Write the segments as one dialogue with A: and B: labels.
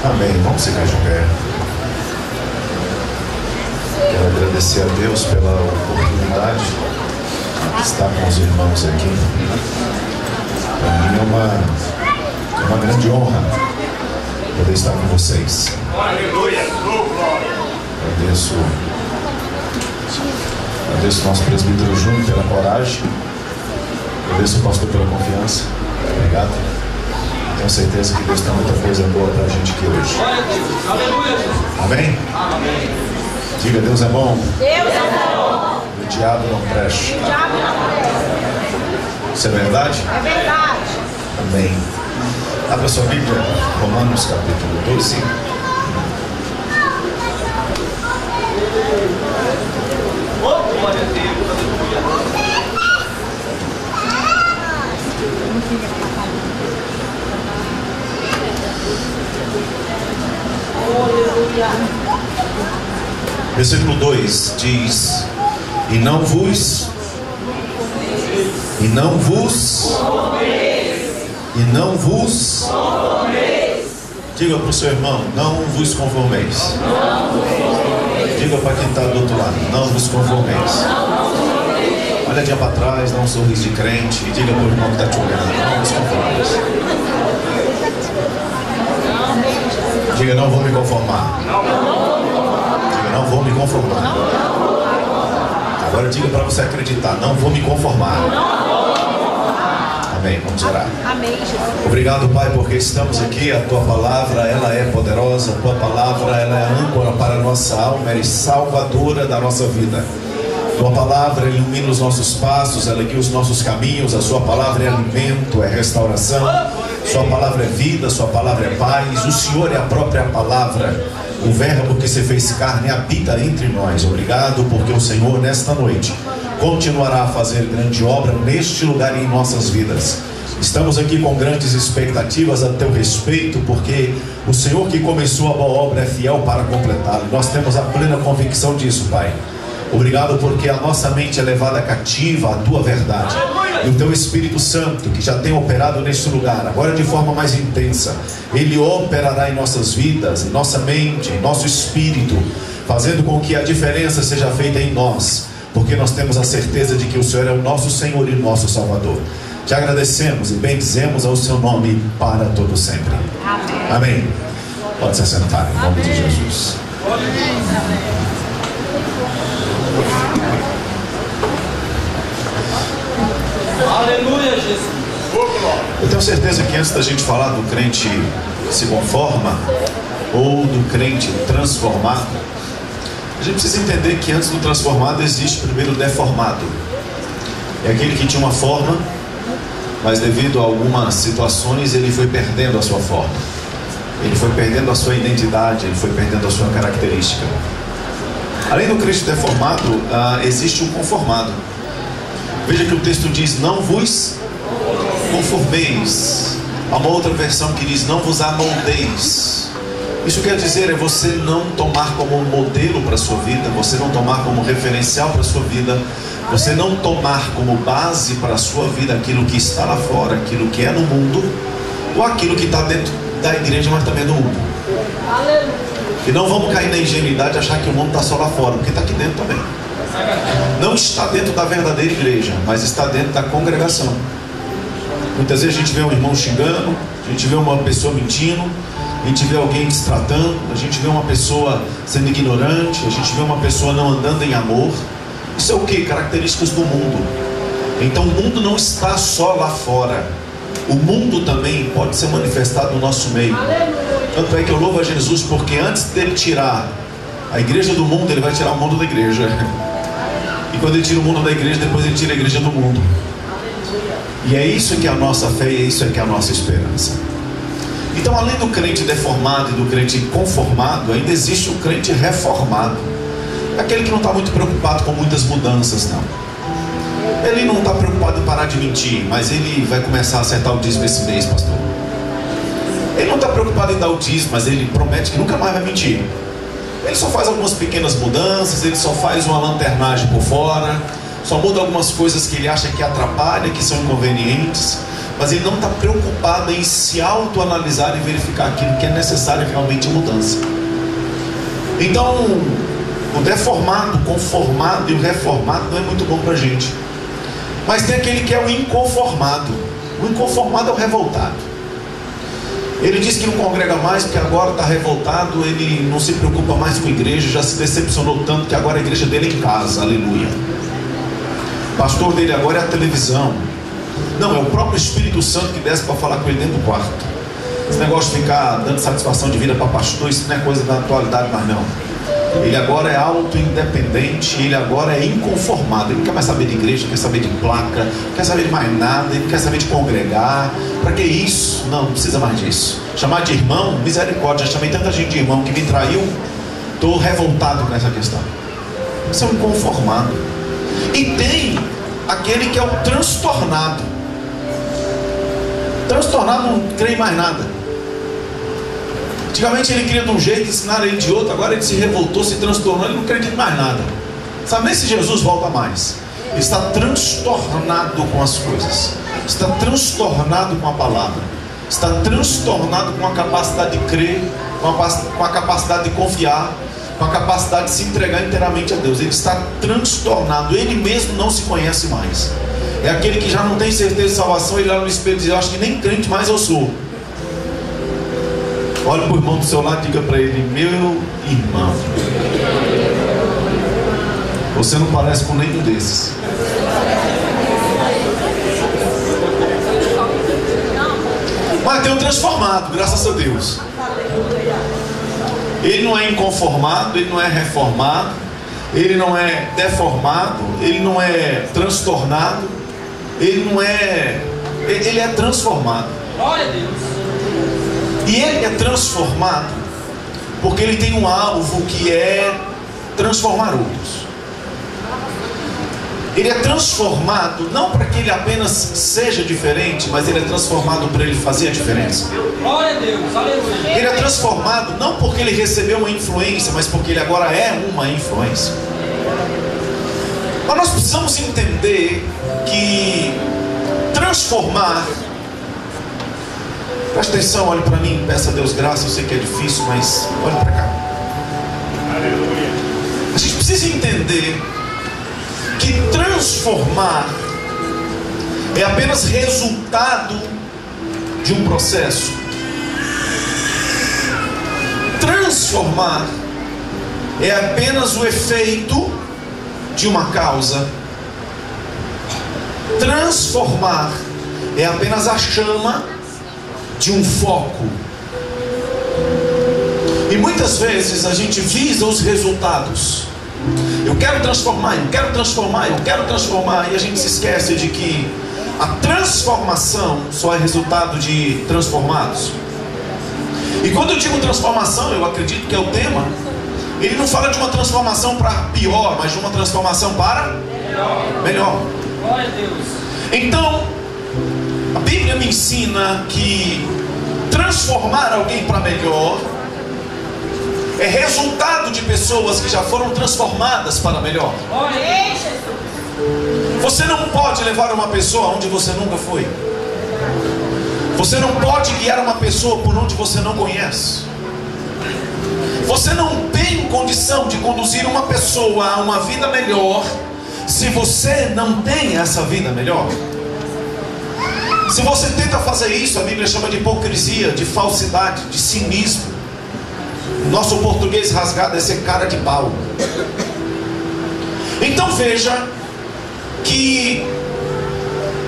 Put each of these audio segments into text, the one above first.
A: Amém. Vamos ficar de pé. Quero agradecer a Deus pela oportunidade de estar com os irmãos aqui. Para mim é uma grande honra poder estar com vocês.
B: Aleluia!
A: Agradeço o nosso presbítero Júnior pela coragem. Agradeço o pastor pela confiança. Obrigado. Tenho certeza que Deus tem muita coisa boa para a gente aqui hoje. Amém?
B: Amém.
A: Diga, Deus é bom.
C: Deus é bom.
A: O diabo não presta.
C: O diabo não presta.
A: Isso é verdade?
C: É verdade.
A: Amém. Abra sua Bíblia, Romanos capítulo 12.
B: Oh, glória a Deus, aleluia.
A: Versículo 2 diz: E não vos diga para o seu irmão, não vos conformeis. Diga para quem está do outro lado, não vos conformeis. Olha dia para trás, dá um sorriso de crente e diga para o irmão que está te olhando, não vos conformeis. Diga, não vou me conformar. Diga, não vou me conformar. Agora diga para você acreditar, não vou me conformar. Amém, vamos orar.
C: Amém, Jesus.
A: Obrigado, Pai, porque estamos aqui. A Tua palavra, ela é poderosa. A Tua palavra, ela é âncora para a nossa alma, ela é salvadora da nossa vida. Tua palavra ilumina os nossos passos, ela guia os nossos caminhos. A Sua palavra é alimento, é restauração. Sua palavra é vida, Sua palavra é paz. O Senhor é a própria palavra. O verbo que se fez carne habita entre nós. Obrigado porque o Senhor nesta noite continuará a fazer grande obra neste lugar e em nossas vidas. Estamos aqui com grandes expectativas a teu respeito, porque o Senhor que começou a boa obra é fiel para completá-la. Nós temos a plena convicção disso, Pai. Obrigado porque a nossa mente é levada cativa à tua verdade. E o teu Espírito Santo, que já tem operado neste lugar, agora de forma mais intensa, ele operará em nossas vidas, em nossa mente, em nosso espírito, fazendo com que a diferença seja feita em nós, porque nós temos a certeza de que o Senhor é o nosso Senhor e o nosso Salvador. Te agradecemos e bendizemos ao seu nome para todo sempre.
C: Amém.
A: Amém. Pode se assentar em nome de Jesus.
B: Aleluia, Jesus.
A: Eu tenho certeza que antes da gente falar do crente que se conforma ou do crente transformado, a gente precisa entender que antes do transformado existe primeiro o deformado. É aquele que tinha uma forma, mas devido a algumas situações ele foi perdendo a sua forma, ele foi perdendo a sua identidade, ele foi perdendo a sua característica. Além do crente deformado, existe um conformado. Veja que o texto diz: não vos conformeis. Há uma outra versão que diz: não vos amoldeis. Isso quer dizer, é você não tomar como modelo para a sua vida, você não tomar como referencial para a sua vida, você não tomar como base para a sua vida aquilo que está lá fora, aquilo que é no mundo, ou aquilo que está dentro da igreja, mas também no mundo. E não vamos cair na ingenuidade de achar que o mundo está só lá fora, porque está aqui dentro também. Não está dentro da verdadeira igreja, mas está dentro da congregação. Muitas vezes a gente vê um irmão xingando, a gente vê uma pessoa mentindo, a gente vê alguém destratando, a gente vê uma pessoa sendo ignorante, a gente vê uma pessoa não andando em amor. Isso é o que? Características do mundo. Então o mundo não está só lá fora, o mundo também pode ser manifestado no nosso meio. Tanto é que eu louvo a Jesus porque antes dele tirar a igreja do mundo, ele vai tirar o mundo da igreja. E quando ele tira o mundo da igreja, depois ele tira a igreja do mundo. E é isso que é a nossa fé, e é isso que é a nossa esperança. Então, além do crente deformado e do crente conformado, ainda existe o crente reformado. Aquele que não está muito preocupado com muitas mudanças, não. Ele não está preocupado em parar de mentir, mas ele vai começar a acertar o dízimo esse mês, pastor. Ele não está preocupado em dar o dízimo, mas ele promete que nunca mais vai mentir. Ele só faz algumas pequenas mudanças, ele só faz uma lanternagem por fora, só muda algumas coisas que ele acha que atrapalha, que são inconvenientes, mas ele não está preocupado em se autoanalisar e verificar aquilo que é necessário realmente mudança. Então, o deformado, o conformado e o reformado não é muito bom para a gente. Mas tem aquele que é o inconformado. O inconformado é o revoltado. Ele diz que não congrega mais porque agora está revoltado, ele não se preocupa mais com a igreja, já se decepcionou tanto que agora a igreja dele é em casa, aleluia. O pastor dele agora é a televisão. Não, é o próprio Espírito Santo que desce para falar com ele dentro do quarto. Esse negócio de ficar dando satisfação de vida para pastor, isso não é coisa da atualidade mais não. Ele agora é auto-independente, ele agora é inconformado. Ele não quer mais saber de igreja, não quer saber de placa, não quer saber de mais nada, ele não quer saber de congregar. Para que isso? Não precisa mais disso. Chamar de irmão, misericórdia, já chamei tanta gente de irmão que me traiu. Estou revoltado com essa questão. Isso é um inconformado. E tem aquele que é o transtornado. Transtornado não crê em mais nada. Antigamente ele queria de um jeito, ensinaram ele de outro, agora ele se revoltou, se transtornou, ele não acredita em mais nada. Sabe nem se Jesus volta mais. Ele está transtornado com as coisas, está transtornado com a palavra, está transtornado com a capacidade de crer, com a capacidade de confiar, com a capacidade de se entregar inteiramente a Deus. Ele está transtornado, ele mesmo não se conhece mais. É aquele que já não tem certeza de salvação, ele olha no espelho e diz: eu acho que nem crente mais eu sou. Olha para o irmão do seu lado e diga para ele: meu irmão, você não parece com nenhum desses. Mas tem um transformado, graças a Deus. Ele não é inconformado, ele não é reformado, ele não é deformado, ele não é transtornado, ele não é... ele é transformado.
B: Glória a Deus.
A: E ele é transformado porque ele tem um alvo que é transformar outros. Ele é transformado não para que ele apenas seja diferente, mas ele é transformado para ele fazer a diferença.
B: Glória a Deus, aleluia.
A: Ele é transformado não porque ele recebeu uma influência, mas porque ele agora é uma influência. Mas nós precisamos entender que transformar... Presta atenção, olhe para mim, peça a Deus graça, eu sei que é difícil, mas olhe para cá. Aleluia. A gente precisa entender que transformar é apenas resultado de um processo. Transformar é apenas o efeito de uma causa. Transformar é apenas a chama de um foco. E muitas vezes a gente visa os resultados. Eu quero transformar, eu quero transformar, eu quero transformar. E a gente se esquece de que a transformação só é resultado de transformados. E quando eu digo transformação, eu acredito que é o tema. Ele não fala de uma transformação para pior, mas de uma transformação para melhor.
B: Glória a Deus.
A: Então, a Bíblia me ensina que transformar alguém para melhor é resultado de pessoas que já foram transformadas para melhor. Você não pode levar uma pessoa onde você nunca foi. Você não pode guiar uma pessoa por onde você não conhece. Você não tem condição de conduzir uma pessoa a uma vida melhor se você não tem essa vida melhor. Se você tenta fazer isso, a Bíblia chama de hipocrisia, de falsidade, de cinismo. Nosso português rasgado é ser cara de pau. Então veja que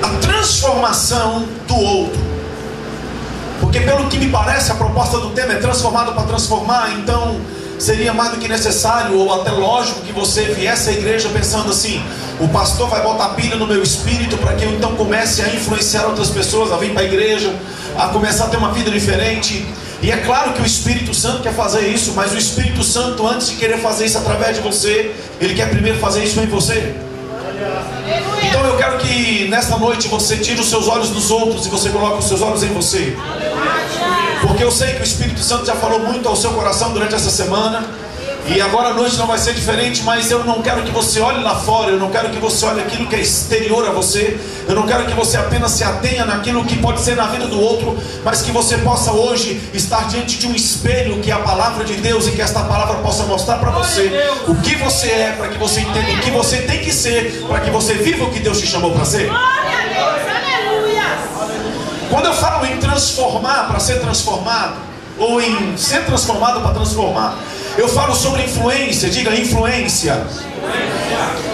A: a transformação do outro, porque pelo que me parece a proposta do tema é transformado para transformar, então seria mais do que necessário ou até lógico que você viesse à igreja pensando assim: o pastor vai botar pilha no meu espírito para que eu então comece a influenciar outras pessoas a vir para a igreja, a começar a ter uma vida diferente. E é claro que o Espírito Santo quer fazer isso, mas o Espírito Santo, antes de querer fazer isso através de você, ele quer primeiro fazer isso em você. Então eu quero que nesta noite você tire os seus olhos dos outros e você coloque os seus olhos em você. Porque eu sei que o Espírito Santo já falou muito ao seu coração durante essa semana. E agora a noite não vai ser diferente, mas eu não quero que você olhe lá fora, eu não quero que você olhe aquilo que é exterior a você, eu não quero que você apenas se atenha naquilo que pode ser na vida do outro, mas que você possa hoje estar diante de um espelho que é a palavra de Deus, e que esta palavra possa mostrar para você o que você é, para que você entenda o que você tem que ser, para que você viva o que Deus te chamou para ser. Quando eu falo em transformar para ser transformado, ou em ser transformado para transformar, eu falo sobre influência. Diga influência.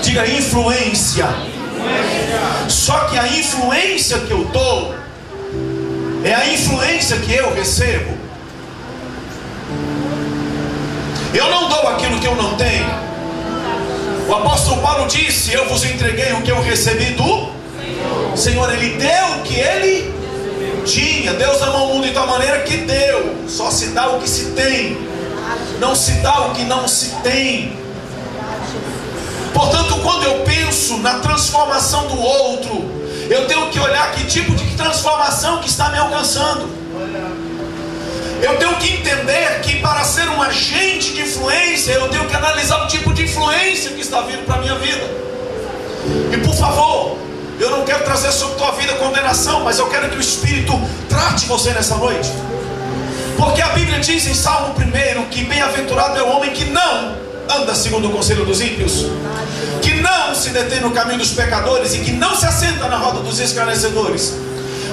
A: Diga influência. Só que a influência que eu dou é a influência que eu recebo. Eu não dou aquilo que eu não tenho. O apóstolo Paulo disse: eu vos entreguei o que eu recebi do Senhor. Ele deu o que ele tinha. Deus amou o mundo de tal maneira que deu. Só se dá o que se tem, não se dá o que não se tem. Portanto, quando eu penso na transformação do outro, eu tenho que olhar que tipo de transformação que está me alcançando. Eu tenho que entender que para ser um agente de influência, eu tenho que analisar o tipo de influência que está vindo para a minha vida. E por favor, eu não quero trazer sobre tua vida condenação, mas eu quero que o Espírito trate você nessa noite. Porque a Bíblia diz em Salmo 1 que bem-aventurado é o homem que não anda segundo o conselho dos ímpios, que não se detém no caminho dos pecadores e que não se assenta na roda dos escarnecedores.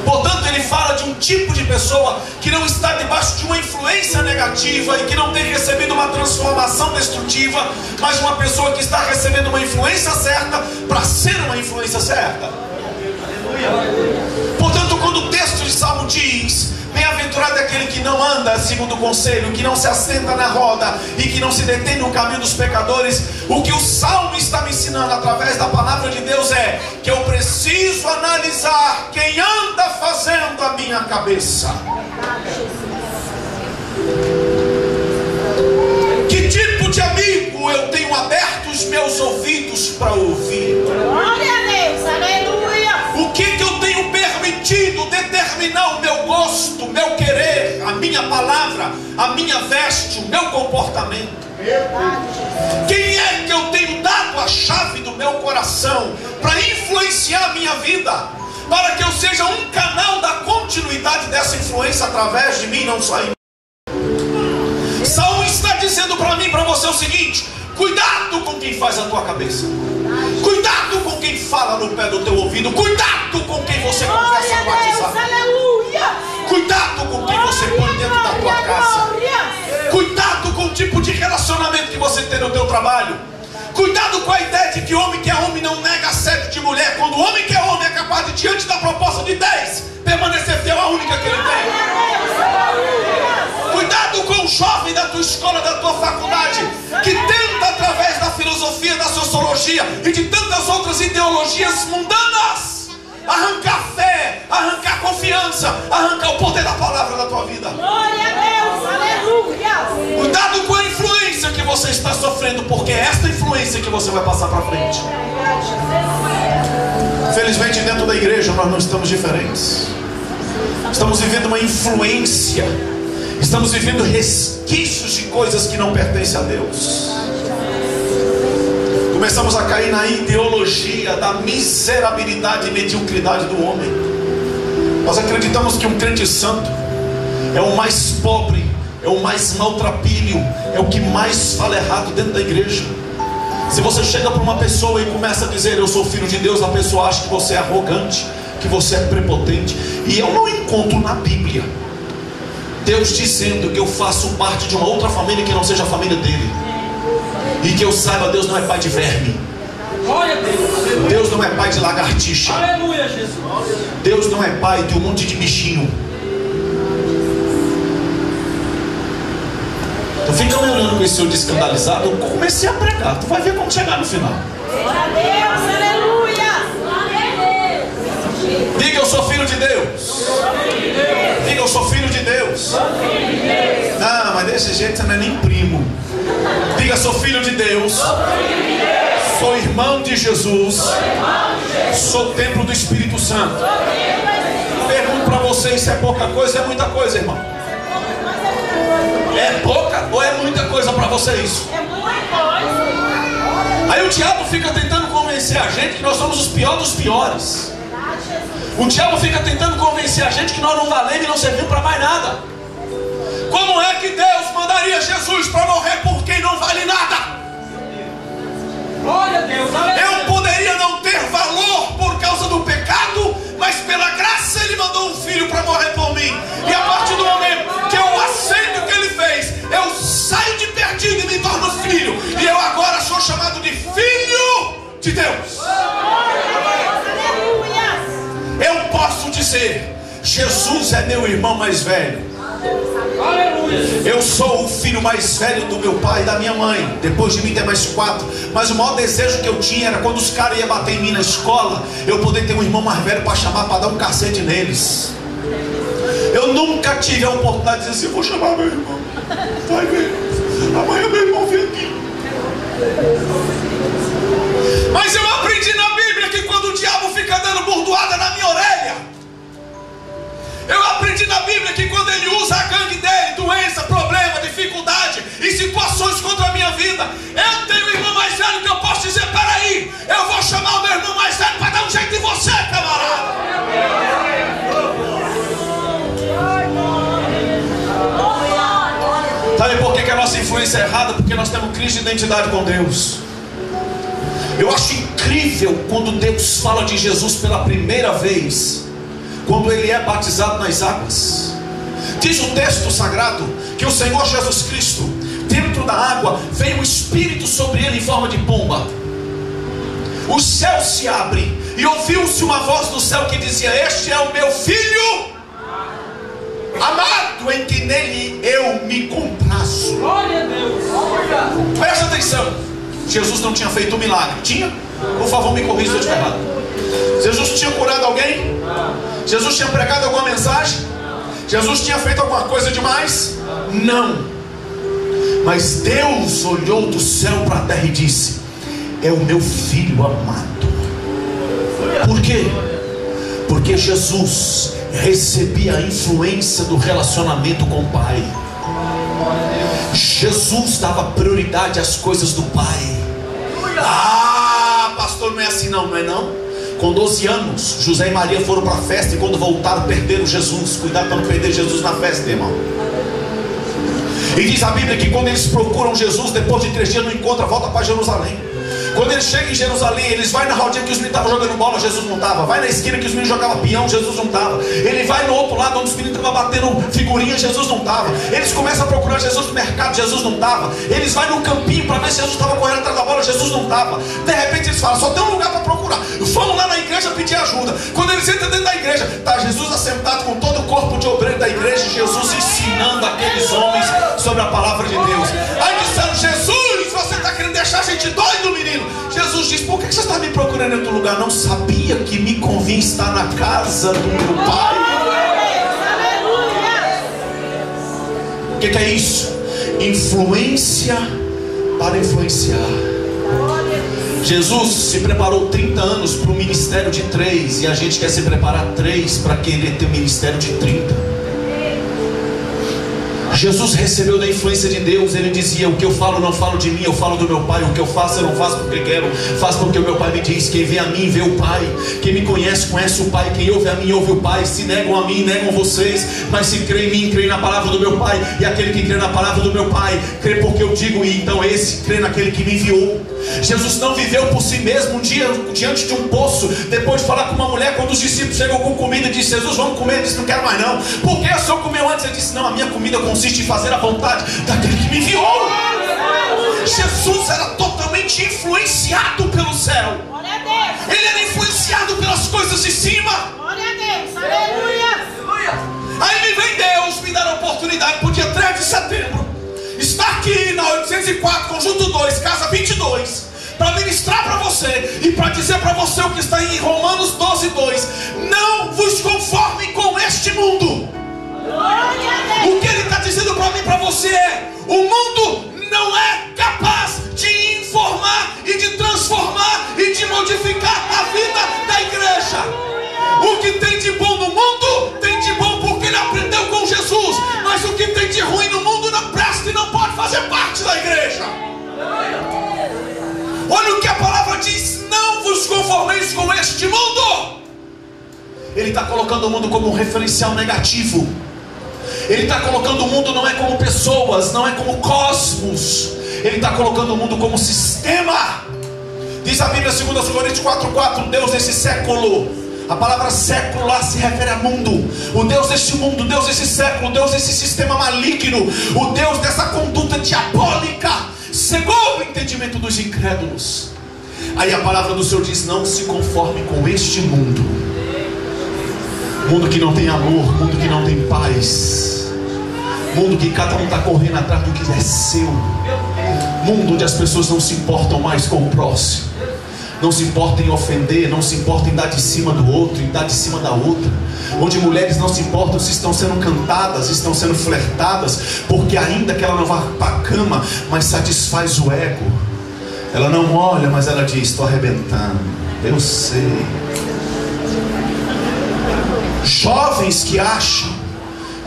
A: Portanto, ele fala de um tipo de pessoa que não está debaixo de uma influência negativa e que não tem recebido uma transformação destrutiva, mas uma pessoa que está recebendo uma influência certa para ser uma influência certa. Portanto, quando o texto de Salmo diz: bem-aventurado é aquele que não anda segundo o conselho, que não se assenta na roda e que não se detém no caminho dos pecadores, o que o Salmo está me ensinando através da palavra de Deus é que eu preciso analisar quem anda fazendo a minha cabeça. Que tipo de amigo eu tenho aberto os meus ouvidos para ouvir?
C: Glória a Deus, aleluia.
A: O que eu tenho permitido determinar o meu gosto, meu querer, a minha palavra, a minha veste, o meu comportamento? Quem é que eu tenho dado a chave do meu coração para influenciar a minha vida, para que eu seja um canal da continuidade dessa influência através de mim, não só em mim? Salmo está dizendo para mim e para você o seguinte: cuidado com quem faz a tua cabeça, cuidado com quem fala no pé do teu ouvido, cuidado com quem você conversa no WhatsApp, cuidado com quem você põe dentro da tua casa, cuidado com o tipo de relacionamento que você tem no teu trabalho, cuidado com a ideia de que homem que é homem não nega assédio de mulher, quando o homem que é homem é capaz de, diante da proposta de 10, permanecer fiel à única que ele tem. Cuidado com o jovem da tua escola, da tua faculdade, que tenta através da filosofia, da sociologia e de tantas outras ideologias mundanas arrancar fé, arrancar confiança, arrancar o poder da palavra da tua vida.
C: Glória a Deus, aleluia.
A: Cuidado com a influência que você está sofrendo, porque é esta influência que você vai passar para frente. Felizmente, dentro da igreja nós não estamos diferentes. Estamos vivendo uma influência, estamos vivendo resquícios de coisas que não pertencem a Deus. Começamos a cair na ideologia da miserabilidade e mediocridade do homem. Nós acreditamos que um crente santo é o mais pobre, é o mais maltrapilho, é o que mais fala errado dentro da igreja. Se você chega para uma pessoa e começa a dizer: eu sou filho de Deus, a pessoa acha que você é arrogante, que você é prepotente. E eu não encontro na Bíblia Deus dizendo que eu faço parte de uma outra família que não seja a família dele. E que eu saiba, Deus não é pai de verme.
B: Glória a Deus.
A: Deus não é pai de lagartixa.
B: Aleluia, Jesus.
A: Deus não é pai de um monte de bichinho. Tu fica me olhando com esse olho escandalizado. Eu comecei a pregar. Tu vai ver como chegar no final.
C: Glória a Deus, aleluia.
A: Diga: eu sou filho de Deus. Diga: eu sou filho de Deus. Não, mas desse jeito você não é nem primo. Diga: sou filho de Deus. Sou irmão de Jesus. Sou templo do Espírito Santo. Pergunto para vocês se é pouca coisa ou é muita coisa, irmão. É pouca ou é muita coisa para você isso?
C: É muita coisa.
A: Aí o diabo fica tentando convencer a gente que nós somos os piores dos piores. O diabo fica tentando convencer a gente que nós não valemos e não servimos para mais nada. Como é que Deus mandaria Jesus para morrer por quem não vale nada?
B: Glória a Deus, aleluia.
A: Eu poderia não ter valor por causa do pecado, mas pela graça Ele mandou um filho para morrer por mim. E a partir do momento que eu aceito o que Ele fez, eu saio de perdido e me torno filho. E eu agora sou chamado de filho de Deus. Eu posso dizer: Jesus é meu irmão mais velho.
B: Aleluia.
A: Eu sou o filho mais velho do meu pai e da minha mãe. Depois de mim tem mais 4. Mas o maior desejo que eu tinha era quando os caras iam bater em mim na escola, eu poder ter um irmão mais velho para chamar, para dar um cacete neles. Eu nunca tive a oportunidade de dizer assim: vou chamar meu irmão, vai ver, amanhã meu irmão vem aqui. Mas eu aprendi na Bíblia que quando o diabo fica dando burdoada na minha orelha, eu aprendi na Bíblia que quando ele usa a gangue dele, doença, problema, dificuldade e situações contra a minha vida, eu tenho um irmão mais velho que eu posso dizer: peraí, eu vou chamar o meu irmão mais velho para dar um jeito em você, camarada. Sabe por que a nossa influência é errada? Porque nós temos crise de identidade com Deus. Eu acho incrível quando Deus fala de Jesus pela primeira vez, quando Ele é batizado nas águas. Diz o texto sagrado que o Senhor Jesus Cristo, dentro da água, veio o Espírito sobre Ele em forma de pomba. O céu se abre e ouviu-se uma voz do céu que dizia: este é o meu Filho amado, em que nele eu me comprazo.
B: Glória a Deus.
A: Presta atenção. Jesus não tinha feito um milagre? Tinha? Por favor, me corrija se eu estiver errado. Jesus tinha curado alguém? Jesus tinha pregado alguma mensagem? Jesus tinha feito alguma coisa demais? Não. Mas Deus olhou do céu para a terra e disse: é o meu filho amado. Por quê? Porque Jesus recebia a influência do relacionamento com o Pai. Jesus dava prioridade às coisas do Pai. Ah, pastor, não é assim não, não é não? Com 12 anos, José e Maria foram para a festa e quando voltaram perderam Jesus. Cuidado para não perder Jesus na festa, irmão. E diz a Bíblia que quando eles procuram Jesus, depois de 3 dias não encontram, volta para Jerusalém. Quando eles chegam em Jerusalém, eles vão na rodinha que os meninos estavam jogando bola, Jesus não estava. Vai na esquina que os meninos jogavam peão, Jesus não estava. Ele vai no outro lado onde os meninos estavam batendo figurinha, Jesus não estava. Eles começam a procurar Jesus no mercado, Jesus não estava. Eles vão no campinho para ver se Jesus estava correndo atrás da bola, Jesus não estava. De repente eles falam: só tem um lugar para procurar. Vamos lá na igreja pedir ajuda. Quando eles entram dentro da igreja, está Jesus assentado com todo o corpo de obreiro da igreja, Jesus ensinando aqueles homens sobre a palavra de Deus. Aí disseram: Jesus, você está querendo deixar a gente doido, menino? Jesus diz: por que você está me procurando em outro lugar? Não sabia que me convinha estar na casa do meu Pai? O que é isso? Influência para influenciar. Jesus se preparou 30 anos para o ministério de 3, e a gente quer se preparar 3 para querer ter o ministério de 30. Jesus recebeu da influência de Deus. Ele dizia: o que eu falo não falo de mim, eu falo do meu Pai. O que eu faço eu não faço porque quero, faço porque o meu Pai me diz. Quem vê a mim vê o Pai. Quem me conhece conhece o Pai. Quem ouve a mim ouve o Pai. Se negam a mim negam vocês, mas se crê em mim crê na palavra do meu Pai. E aquele que crê na palavra do meu Pai crê porque eu digo, e então esse crê naquele que me enviou. Jesus não viveu por si mesmo. Um dia diante de um poço, depois de falar com uma mulher, quando os discípulos chegam com comida, disse: Jesus, vamos comer. Ele disse: não quero mais não. Por que o senhor comeu antes? Ele disse: não, a minha comida consiste em fazer a vontade daquele que me enviou. Jesus era totalmente influenciado pelo céu. Ele era influenciado pelas coisas de cima.
C: Glória a Deus, aleluia.
A: Aí me vem Deus me dar a oportunidade para o dia 3 de setembro estar aqui na 804, conjunto 2, casa 22, para ministrar para você e para dizer para você o que está em Romanos 12:2. Não vos conformem com este mundo. O que ele está dizendo para mim e para você é: o mundo não é capaz de informar e de transformar e de modificar a vida da igreja. O que tem de bom no mundo tem de bom porque ele aprendeu com Jesus, mas o que tem de ruim no mundo não parte da igreja. Olha o que a palavra diz: não vos conformeis com este mundo. Ele está colocando o mundo como um referencial negativo. Ele está colocando o mundo não é como pessoas, não é como cosmos. Ele está colocando o mundo como sistema. Diz a Bíblia, 2 Coríntios 4:4, Deus desse século. A palavra século lá se refere a mundo. O Deus deste mundo, o Deus desse século, o Deus desse sistema maligno, o Deus dessa conduta diabólica, cegou o entendimento dos incrédulos. Aí a palavra do Senhor diz: não se conforme com este mundo. Mundo que não tem amor, mundo que não tem paz, mundo que cada um está correndo atrás do que é seu, mundo onde as pessoas não se importam mais com o próximo, não se importam em ofender, não se importam em dar de cima do outro, em dar de cima da outra, onde mulheres não se importam se estão sendo cantadas, estão sendo flertadas, porque ainda que ela não vá para a cama, mas satisfaz o ego. Ela não olha, mas ela diz: estou arrebentando, eu sei. Jovens que acham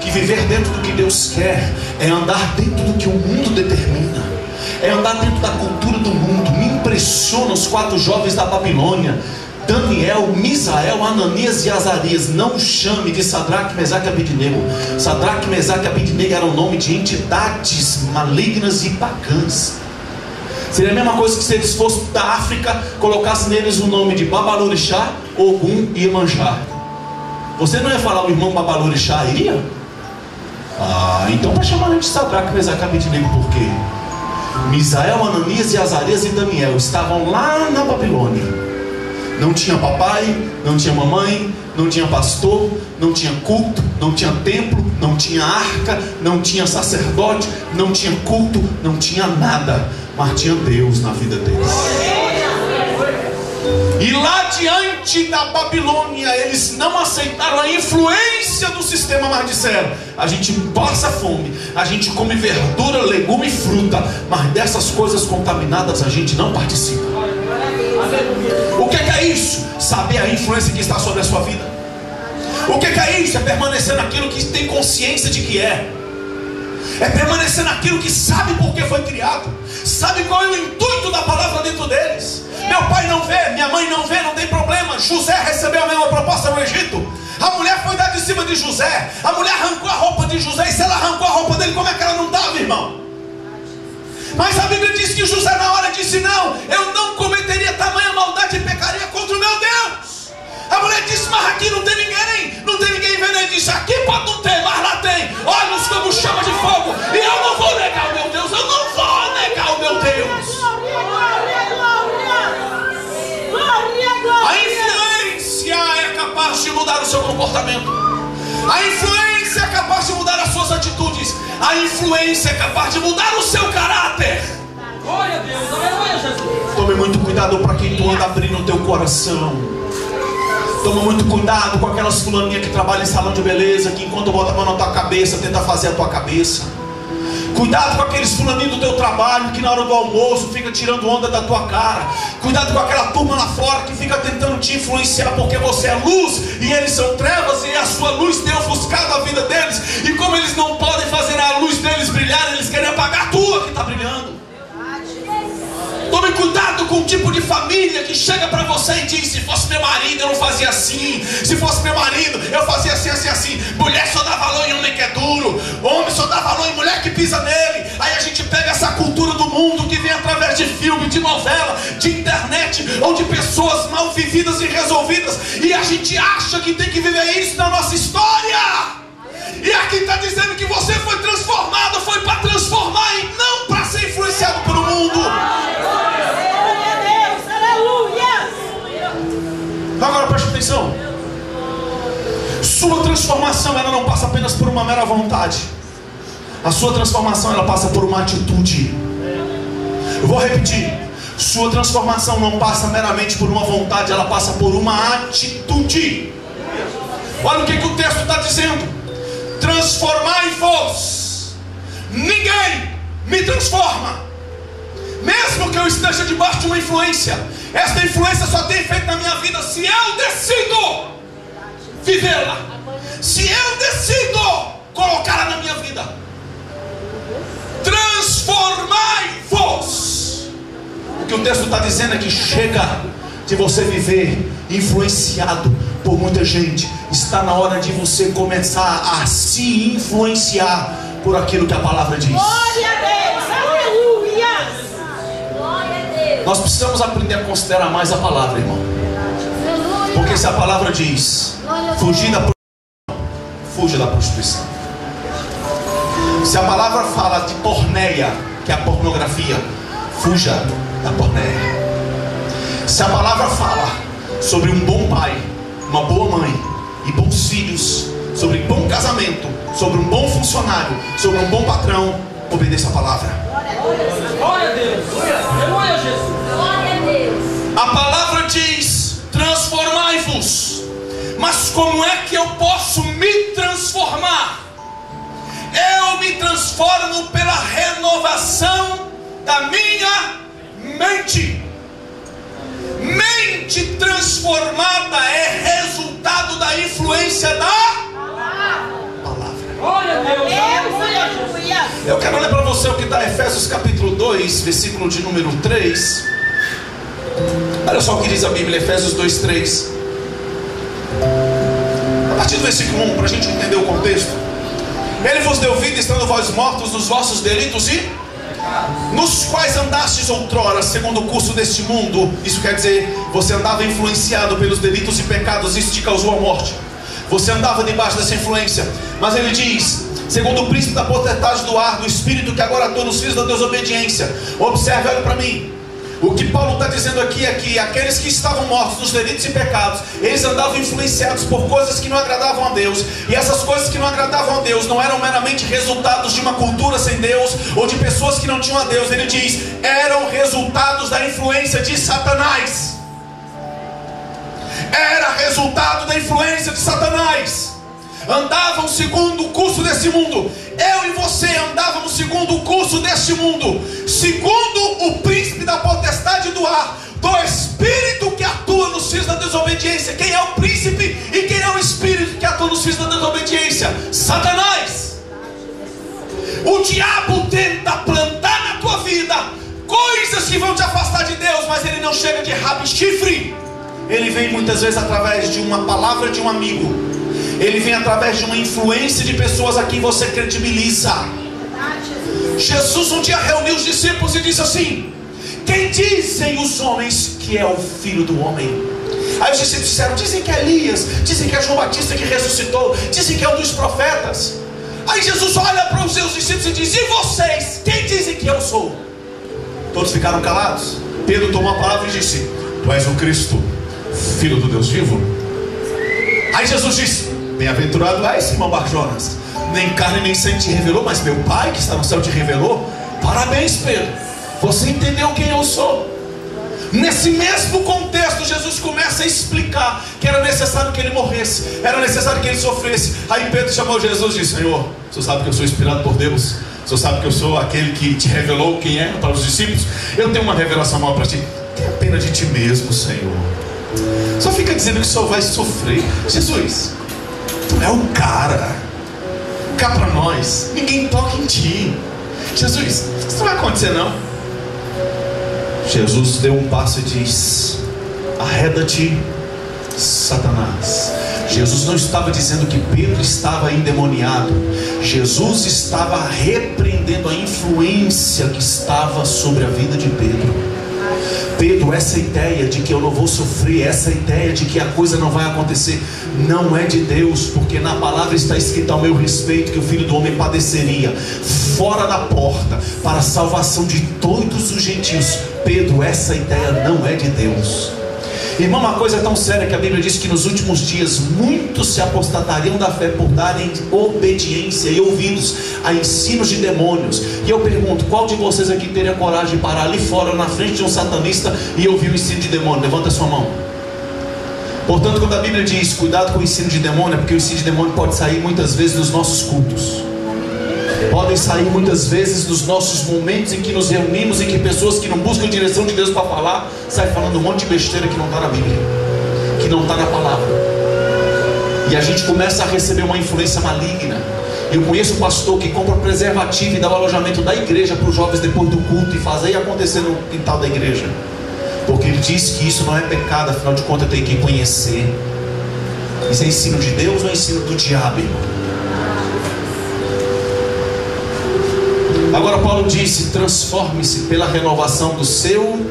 A: que viver dentro do que Deus quer é andar dentro do que o mundo determina, é andar dentro da cultura do mundo. Me impressiona os 4 jovens da Babilônia: Daniel, Misael, Ananias e Azarias. Não chame de Sadraque, Mesaque e Abednego. Sadraque, Mesaque e Abednego era o nome de entidades malignas e pagãs. Seria a mesma coisa que se eles fossem da África, colocasse neles o nome de Babalorixá, Ogum e Iemanjá. Você não ia falar o irmão Babalorixá, iria? Então para chamar ele de Sadraque, Mesaque e Abednego, por quê? Misael, Ananias e Azarias e Daniel estavam lá na Babilônia. Não tinha papai, não tinha mamãe, não tinha pastor, não tinha culto, não tinha templo, não tinha arca, não tinha sacerdote, não tinha culto, não tinha nada, mas tinha Deus na vida deles. E lá diante da Babilônia, eles não aceitaram a influência do sistema, mas disseram: a gente passa fome, a gente come verdura, legume e fruta, mas dessas coisas contaminadas a gente não participa. O que é isso? Saber a influência que está sobre a sua vida. O que é isso? É permanecer naquilo que tem consciência de que é permanecer naquilo que sabe por que foi criado, sabe qual é o intuito da palavra dentro deles. Meu pai não vê, minha mãe não vê, não tem problema. José recebeu a mesma proposta no Egito. A mulher foi dar de cima de José, a mulher arrancou a roupa de José. E se ela arrancou a roupa dele, como é que ela não estava, irmão? Mas a Bíblia diz que José na hora disse: não, eu não cometeria tamanha maldade e pecaria contra o meu Deus. A mulher disse: mas aqui não tem ninguém vendo. Ele disse: aqui pode não ter, mas lá tem olhos como chama de fogo. E eu não vou negar o meu Deus, eu não vou negar o meu Deus. A influência é capaz de mudar o seu comportamento. A influência é capaz de mudar as suas atitudes. A influência é capaz de mudar o seu caráter.
B: Glória a Deus, aleluia, Jesus.
A: Tome muito cuidado para quem tu anda abrindo o teu coração. Toma muito cuidado com aquelas fulaninhas que trabalham em salão de beleza, que enquanto bota a mão na tua cabeça, tenta fazer a tua cabeça. Cuidado com aqueles fulaninhos do teu trabalho que na hora do almoço fica tirando onda da tua cara. Cuidado com aquela turma lá fora que fica tentando te influenciar porque você é luz e eles são trevas, e a sua luz tem ofuscado a vida deles. E como eles não podem fazer a luz deles brilhar, eles querem apagar a tua que está brilhando. Tome cuidado com o tipo de família que chega para você e diz: se fosse meu marido eu não fazia assim, se fosse meu marido eu fazia assim, assim, assim. Mulher só dá valor em homem que é duro, homem só dá valor em mulher que pisa nele. Aí a gente pega essa cultura do mundo que vem através de filme, de novela, de internet, ou de pessoas mal vividas e resolvidas, e a gente acha que tem que viver isso na nossa história. E aqui está dizendo que você foi transformado, foi para transformar e não para ser influenciado pelo mundo. Agora preste atenção. Sua transformação, ela não passa apenas por uma mera vontade. A sua transformação, ela passa por uma atitude. Eu vou repetir. Sua transformação não passa meramente por uma vontade, ela passa por uma atitude. Olha o que o texto está dizendo: transformai-vos. Ninguém me transforma, mesmo que eu esteja debaixo de uma influência. Esta influência só tem efeito na minha vida se eu decido vivê-la, se eu decido colocá-la na minha vida. transformai-vos. O que o texto está dizendo é que chega de você viver influenciado por muita gente. Está na hora de você começar a se influenciar por aquilo que a palavra diz.
C: Glória a Deus, aleluia.
D: Glória a Deus.
A: Nós precisamos aprender a considerar mais a palavra, irmão. Porque se a palavra diz fugir da prostituição, fuja da prostituição. Se a palavra fala de porneia, que é a pornografia, fuja da porneia. Se a palavra fala sobre um bom pai, uma boa mãe e bons filhos, sobre bom casamento, sobre um bom funcionário, sobre um bom patrão, obedeça a palavra.
B: Glória a Deus. Glória a Jesus.
D: Glória a Deus.
A: A palavra diz: transformai-vos. Mas como é que eu posso me transformar? Eu me transformo pela renovação da minha mente. Mente transformada é resultado da influência da palavra.
B: Glória a Deus.
C: Aleluia.
A: Eu quero ler para você o que está em Efésios capítulo 2, versículo de número 3. Olha só o que diz a Bíblia, Efésios 2, 3. A partir do versículo 1, para a gente entender o contexto. Ele vos deu vida, estando vós mortos nos vossos delitos e nos quais andastes outrora, segundo o curso deste mundo. Isso quer dizer, você andava influenciado pelos delitos e pecados, isso te causou a morte. Você andava debaixo dessa influência. Mas ele diz: segundo o príncipe da potestade do ar, do espírito que agora atua nos filhos da desobediência. Observe, olha para mim. O que Paulo está dizendo aqui é que aqueles que estavam mortos nos delitos e pecados, eles andavam influenciados por coisas que não agradavam a Deus. E essas coisas que não agradavam a Deus não eram meramente resultados de uma cultura sem Deus, ou de pessoas que não tinham a Deus. Ele diz, eram resultados da influência de Satanás. Era resultado da influência de Satanás. Andavam segundo o curso desse mundo. Eu e você andávamos segundo o curso deste mundo, segundo o príncipe da potestade do ar, do espírito que atua nos filhos da desobediência. Quem é o príncipe e quem é o espírito que atua nos filhos da desobediência? Satanás. O diabo tenta plantar na tua vida coisas que vão te afastar de Deus, mas ele não chega de rabo e chifre. Ele vem muitas vezes através de uma palavra de um amigo. Ele vem através de uma influência de pessoas a quem você credibiliza. Jesus um dia reuniu os discípulos e disse assim: quem dizem os homens que é o Filho do Homem? Aí os discípulos disseram: dizem que é Elias, dizem que é João Batista que ressuscitou, dizem que é um dos profetas. Aí Jesus olha para os seus discípulos e diz: e vocês, quem dizem que eu sou? Todos ficaram calados. Pedro tomou a palavra e disse: tu és o Cristo, Filho do Deus vivo. Aí Jesus disse: bem-aventurado és, Simão Barjonas, nem carne nem sangue te revelou, mas meu Pai que está no céu te revelou. Parabéns, Pedro, você entendeu quem eu sou. Nesse mesmo contexto, Jesus começa a explicar que era necessário que ele morresse, era necessário que ele sofresse. Aí Pedro chamou Jesus e disse: Senhor, o Senhor sabe que eu sou inspirado por Deus, o Senhor sabe que eu sou aquele que te revelou quem é para os discípulos. Eu tenho uma revelação maior para ti. Tenha pena de ti mesmo, Senhor. Só fica dizendo que só vai sofrer. Jesus, tu é o cara. Cá para nós, ninguém toca em ti. Jesus, isso não vai acontecer não. Jesus deu um passo e diz: arreda-te, Satanás. Jesus não estava dizendo que Pedro estava endemoniado. Jesus estava repreendendo a influência que estava sobre a vida de Pedro. Pedro, essa ideia de que eu não vou sofrer, essa ideia de que a coisa não vai acontecer, não é de Deus, porque na palavra está escrito ao meu respeito que o Filho do Homem padeceria fora da porta para a salvação de todos os gentios. Pedro, essa ideia não é de Deus. Irmão, uma coisa tão séria que a Bíblia diz que nos últimos dias muitos se apostatariam da fé por darem obediência e ouvidos a ensinos de demônios. E eu pergunto, qual de vocês aqui teria coragem de parar ali fora na frente de um satanista e ouvir o ensino de demônio? Levanta a sua mão. Portanto, quando a Bíblia diz cuidado com o ensino de demônio, é porque o ensino de demônio pode sair muitas vezes dos nossos cultos, podem sair muitas vezes dos nossos momentos em que nos reunimos, em que pessoas que não buscam a direção de Deus para falar, saem falando um monte de besteira que não está na Bíblia, que não está na palavra. E a gente começa a receber uma influência maligna. Eu conheço um pastor que compra preservativo e dá o alojamento da igreja para os jovens depois do culto e faz aí acontecer no quintal da igreja, porque ele diz que isso não é pecado, afinal de contas tem que conhecer. Isso é ensino de Deus ou é ensino do diabo, irmão? Agora Paulo disse: transforme-se pela renovação do seu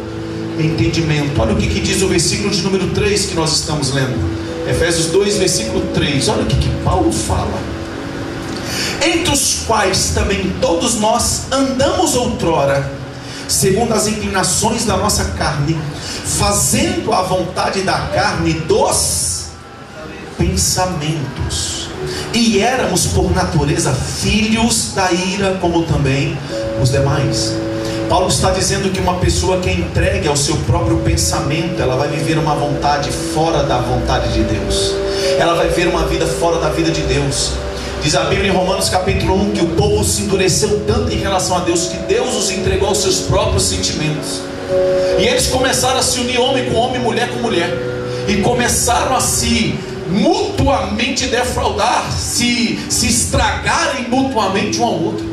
A: entendimento. Olha o que diz o versículo de número 3 que nós estamos lendo, Efésios 2, versículo 3. Olha o que Paulo fala: entre os quais também todos nós andamos outrora, segundo as inclinações da nossa carne, fazendo a vontade da carne dos pensamentos, e éramos por natureza filhos da ira, como também os demais. Paulo está dizendo que uma pessoa que é entregue ao seu próprio pensamento, ela vai viver uma vontade fora da vontade de Deus, ela vai viver uma vida fora da vida de Deus. Diz a Bíblia em Romanos capítulo 1 que o povo se endureceu tanto em relação a Deus que Deus os entregou aos seus próprios sentimentos, e eles começaram a se unir, homem com homem, mulher com mulher, e começaram a se mutuamente defraudar, se estragarem mutuamente um ao outro.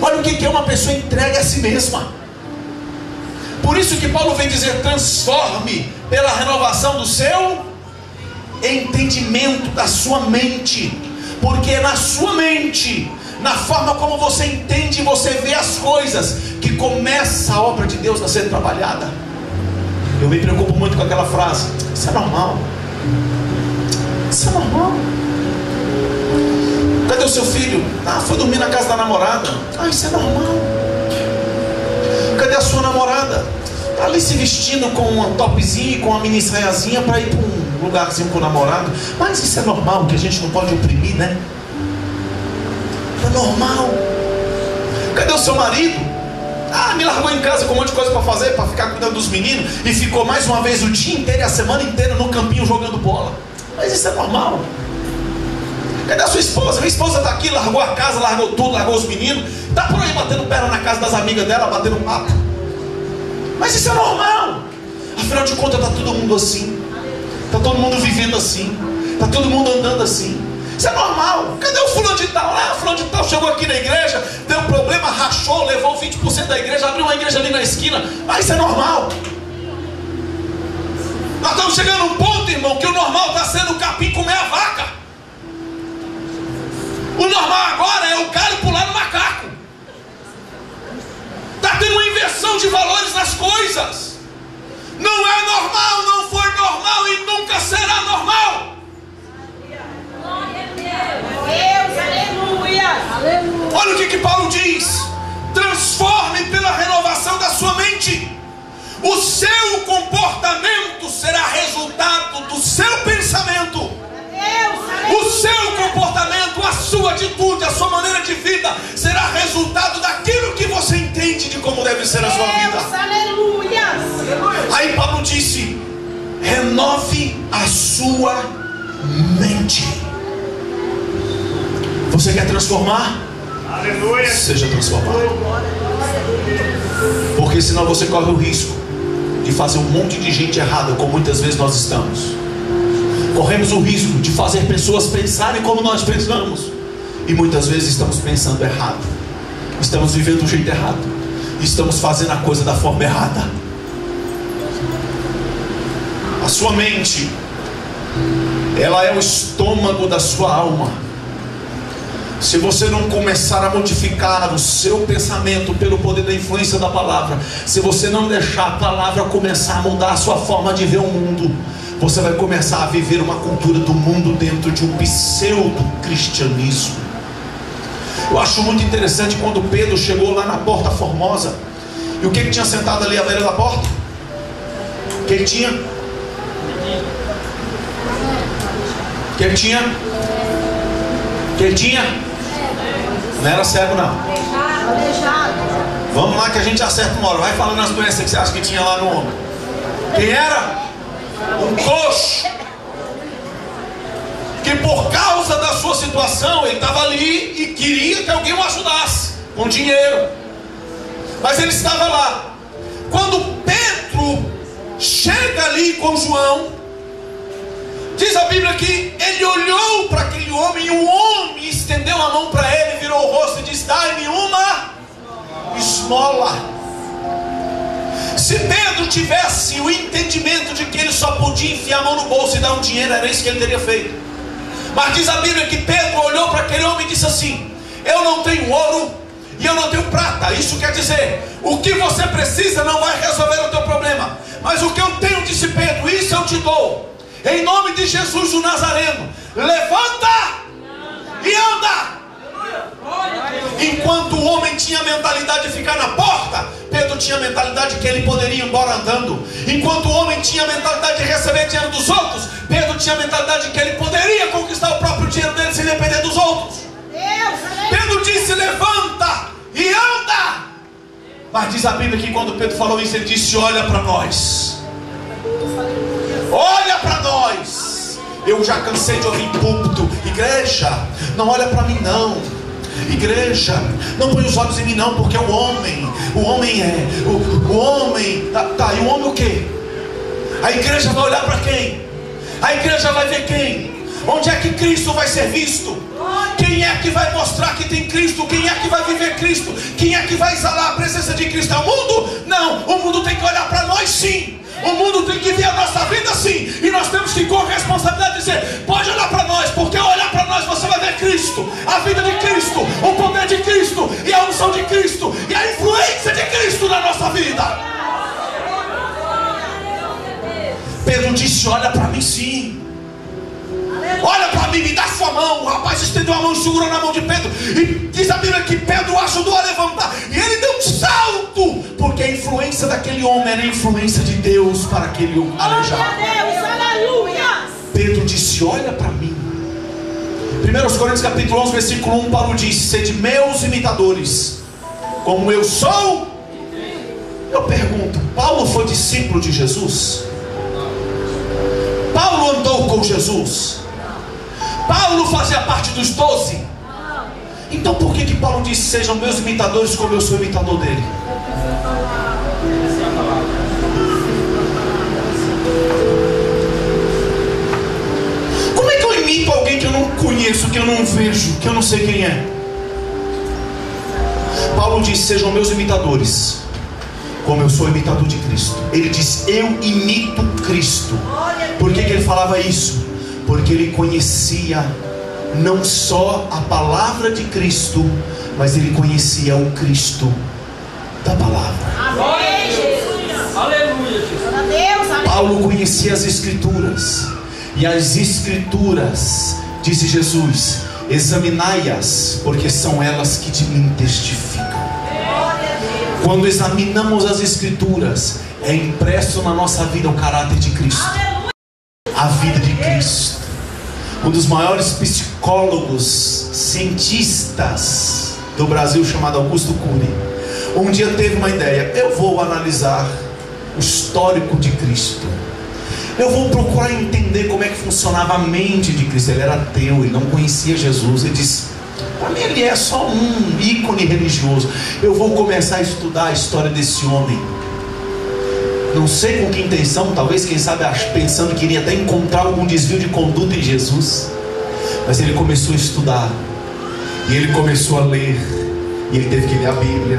A: Olha o que é uma pessoa entregue a si mesma. Por isso que Paulo vem dizer: transforme pela renovação do seu entendimento, da sua mente, porque é na sua mente, na forma como você entende e você vê as coisas, que começa a obra de Deus a ser trabalhada. Eu me preocupo muito com aquela frase: isso é normal. Isso é normal. Cadê o seu filho? Ah, foi dormir na casa da namorada. Ah, isso é normal. Cadê a sua namorada? Está ali se vestindo com um topzinho e com uma mini saiazinha para ir para um lugarzinho com o namorado. Mas isso é normal, que a gente não pode oprimir, né? É normal. Cadê o seu marido? Ah, me largou em casa com um monte de coisa para fazer, para ficar cuidando dos meninos, e ficou mais uma vez o dia inteiro e a semana inteira no campinho jogando bola. Mas isso é normal. Cadê a sua esposa? Minha esposa está aqui, largou a casa, largou tudo, largou os meninos, está por aí batendo perna na casa das amigas dela, batendo papo. Mas isso é normal. Afinal de contas está todo mundo assim, está todo mundo vivendo assim, está todo mundo andando assim. Isso é normal. Cadê o fulano de tal? Ah, o fulano de tal chegou aqui na igreja, deu problema, rachou, levou 20% da igreja, abriu uma igreja ali na esquina. Mas isso é normal. Nós estamos chegando a um ponto, irmão, que o normal está sendo o capim comer a vaca. O normal agora é o galho pular no macaco. Está tendo uma inversão de valores nas coisas. Não é normal, não foi normal e nunca será normal.
C: Deus, aleluia.
A: Olha o que Paulo diz: transforme pela renovação da sua mente. O seu comportamento será resultado do seu pensamento. O seu comportamento, a sua atitude, a sua maneira de vida será resultado daquilo que você entende de como deve ser a sua vida.
C: Aleluia.
A: Aí Paulo disse: renove a sua mente. Você quer transformar?
E: Aleluia.
A: Seja transformado. Porque senão você corre o risco de fazer um monte de gente errada, como muitas vezes nós estamos. Corremos o risco de fazer pessoas pensarem como nós pensamos, e muitas vezes estamos pensando errado, estamos vivendo do jeito errado, estamos fazendo a coisa da forma errada. A sua mente, ela é o estômago da sua alma. Se você não começar a modificar o seu pensamento pelo poder da influência da palavra, se você não deixar a palavra começar a mudar a sua forma de ver o mundo, você vai começar a viver uma cultura do mundo dentro de um pseudo-cristianismo. Eu acho muito interessante quando Pedro chegou lá na Porta Formosa. E o que tinha sentado ali à beira da porta? O que ele tinha? O que ele tinha? O que ele tinha? Não era cego, não. Vamos lá que a gente acerta uma hora. Vai falando as doenças que você acha que tinha lá no ombro. Quem era? Um coxo. Que por causa da sua situação ele estava ali e queria que alguém o ajudasse com dinheiro. Mas ele estava lá. Quando Pedro chega ali com João, Diz a Bíblia que ele olhou para aquele homem, e o homem estendeu a mão para ele, virou o rosto e disse: dai-me uma esmola. Se Pedro tivesse o entendimento de que ele só podia enfiar a mão no bolso e dar um dinheiro, era isso que ele teria feito. Mas diz a Bíblia que Pedro olhou para aquele homem e disse assim: eu não tenho ouro e eu não tenho prata. Isso quer dizer, o que você precisa não vai resolver o teu problema, mas o que eu tenho, disse Pedro, isso eu te dou. Em nome de Jesus o Nazareno, levanta e anda. Enquanto o homem tinha a mentalidade de ficar na porta, Pedro tinha a mentalidade de que ele poderia ir embora andando. Enquanto o homem tinha a mentalidade de receber dinheiro dos outros, Pedro tinha a mentalidade de que ele poderia conquistar o próprio dinheiro dele sem depender dos outros. Pedro disse: levanta e anda. Mas diz a Bíblia que quando Pedro falou isso, ele disse: olha para nós. Olha para nós. Eu já cansei de ouvir em púlpito: igreja, não olha para mim não. Igreja, não põe os olhos em mim não, porque o homem é, o homem, tá, e o homem o quê? A igreja vai olhar para quem? A igreja vai ver quem? Onde é que Cristo vai ser visto? Quem é que vai mostrar que tem Cristo? Quem é que vai viver Cristo? Quem é que vai exalar a presença de Cristo? É o mundo? Não, o mundo tem que olhar para nós sim. O mundo tem que ver a nossa vida sim. E nós temos que com responsabilidade dizer: pode olhar para nós, porque ao olhar para nós você vai ver Cristo, a vida de Cristo, o poder de Cristo, e a unção de Cristo, e a influência de Cristo na nossa vida. Pedro disse: olha para mim sim. Olha para mim, me dá sua mão. O rapaz estendeu a mão e segurou na mão de Pedro. E diz a Bíblia que Pedro o ajudou a levantar. E ele deu um salto, porque a influência daquele homem era a influência de Deus para aquele aleijado. Pedro disse: olha para mim. 1 Coríntios capítulo 11 versículo 1, Paulo disse: sede meus imitadores, como eu sou. Eu pergunto: Paulo foi discípulo de Jesus? Paulo andou com Jesus? Paulo fazia parte dos 12? Então por que Paulo disse: sejam meus imitadores como eu sou imitador dele? Como é que eu imito alguém que eu não conheço, que eu não vejo, que eu não sei quem é? Paulo disse: sejam meus imitadores como eu sou imitador de Cristo. Ele diz: eu imito Cristo. Por que ele falava isso? Porque ele conhecia não só a palavra de Cristo, mas ele conhecia o Cristo da palavra.
B: Aleluia.
A: Paulo conhecia as Escrituras, e as Escrituras, disse Jesus, examinai-as, porque são elas que de mim testificam. Quando examinamos as Escrituras, é impresso na nossa vida o caráter de Cristo, a vida de Cristo. Um dos maiores psicólogos, cientistas do Brasil, chamado Augusto Cury, um dia teve uma ideia: eu vou analisar o histórico de Cristo, eu vou procurar entender como é que funcionava a mente de Cristo. Ele era ateu, ele não conhecia Jesus. Ele disse: para mim ele é só um ícone religioso. Eu vou começar a estudar a história desse homem. Não sei com que intenção, talvez, quem sabe, pensando que iria até encontrar algum desvio de conduta em Jesus. Mas ele começou a estudar, e ele começou a ler, e ele teve que ler a Bíblia,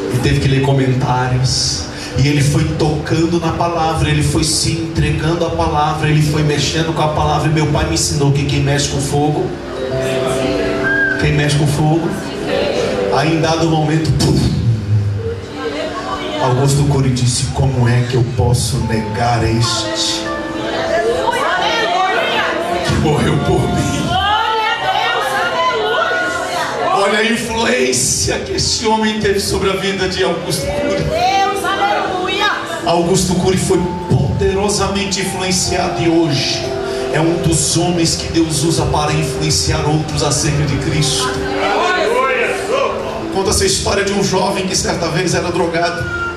A: ele teve que ler comentários, e ele foi tocando na palavra, ele foi se entregando à palavra, ele foi mexendo com a palavra. E meu pai me ensinou que quem mexe com fogo, quem mexe com fogo, aí em dado momento, puf, Augusto Cury disse: como é que eu posso negar este que morreu por mim? Olha a influência que esse homem teve sobre a vida de Augusto Cury. Augusto Cury foi poderosamente influenciado, e hoje é um dos homens que Deus usa para influenciar outros acerca de Cristo. Conta essa história de um jovem que certa vez era drogado,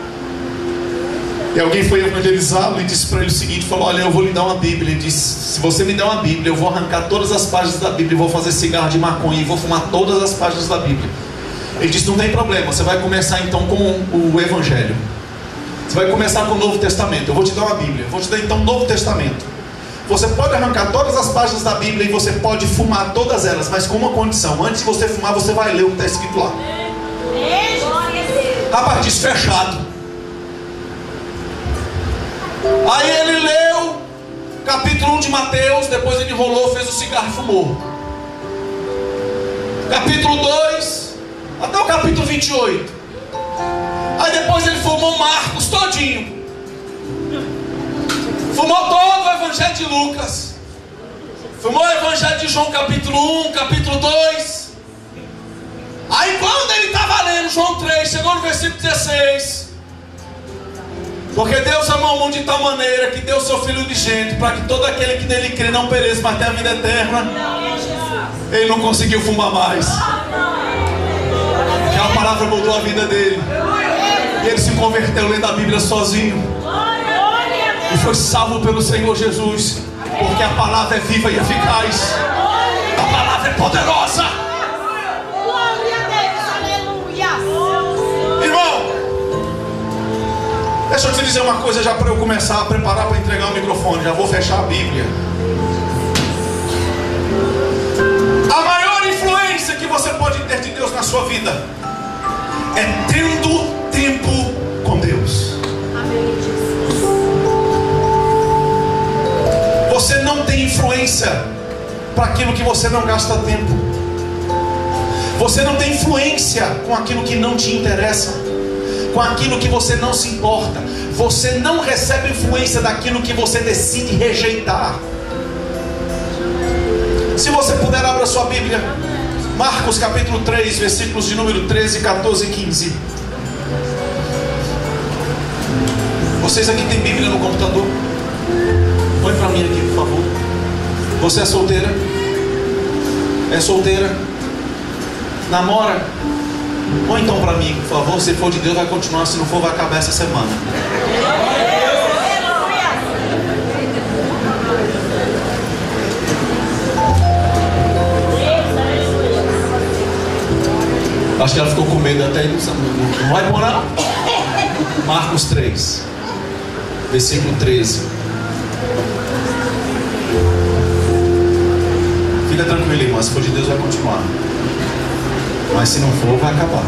A: e alguém foi evangelizá-lo e disse para ele o seguinte, falou: olha, eu vou lhe dar uma Bíblia. Ele disse: se você me der uma Bíblia, eu vou arrancar todas as páginas da Bíblia e vou fazer cigarro de maconha e vou fumar todas as páginas da Bíblia. Ele disse: não tem problema, você vai começar então com o Evangelho, você vai começar com o Novo Testamento. Eu vou te dar uma Bíblia, vou te dar então o Novo Testamento. Você pode arrancar todas as páginas da Bíblia e você pode fumar todas elas, mas com uma condição: antes de você fumar, você vai ler o que está escrito lá.
D: Glória a Deus.
A: Rapaz, diz fechado. Aí ele leu capítulo 1 de Mateus, depois ele enrolou, fez o cigarro e fumou. Capítulo 2, até o capítulo 28. Aí depois ele fumou Marcos todinho. Fumou todo o Evangelho de Lucas. Fumou o Evangelho de João capítulo 1, capítulo 2. Aí quando ele estava lendo João 3, chegou no versículo 16. Porque Deus amou o mundo de tal maneira que deu seu Filho unigênito, para que todo aquele que nele crê não pereça, mas tenha a vida eterna. Ele não conseguiu fumar mais. Porque a palavra mudou a vida dele. E ele se converteu lendo a Bíblia sozinho. E foi salvo pelo Senhor Jesus. Porque a palavra é viva e eficaz. A palavra é poderosa.
C: Glória a Deus, aleluia.
A: Irmão, deixa eu te dizer uma coisa já para eu começar a preparar para entregar o microfone. Já vou fechar a Bíblia. A maior influência que você pode ter de Deus na sua vida é tendo tempo com Deus. Você não tem influência para aquilo que você não gasta tempo. Você não tem influência com aquilo que não te interessa, com aquilo que você não se importa. Você não recebe influência daquilo que você decide rejeitar. Se você puder, abra sua Bíblia, Marcos capítulo 3, versículos de número 13, 14 e 15. Vocês aqui têm Bíblia no computador? Põe para mim aqui, por favor. Você é solteira? É solteira? Namora? Põe então para mim, por favor. Se for de Deus vai continuar, se não for vai acabar essa semana. Acho que ela ficou com medo até não vai pôr não. Marcos 3, versículo 13. Fica tranquilo, irmão. Se for de Deus vai continuar. Mas se não for, vai acabar.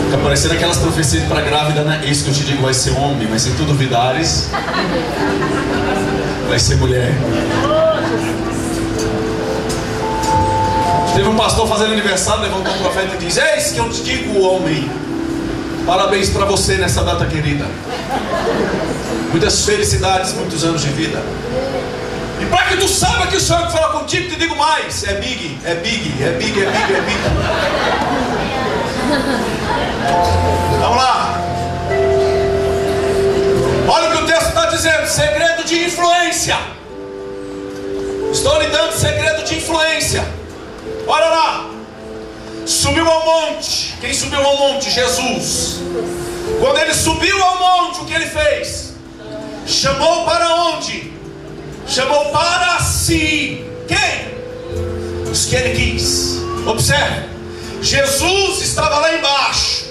A: Fica parecendo aquelas profecias para grávida, né? Isso que eu te digo vai ser homem, mas se tu duvidares, vai ser mulher. Teve um pastor fazendo aniversário, levantou um profeta e diz: eis que eu te digo, homem, parabéns para você nessa data querida. Muitas felicidades, muitos anos de vida. E para que tu saiba que o Senhor que fala contigo, te digo mais: é big, é big, é big, é big, é big. Vamos lá. Olha o que o texto está dizendo: segredo de influência. Estou lhe dando segredo de influência. Olha lá. Subiu ao monte. Quem subiu ao monte? Jesus. Quando ele subiu ao monte, o que ele fez? Chamou para onde? Chamou para si. Quem? Os que ele quis. Observe. Jesus estava lá embaixo,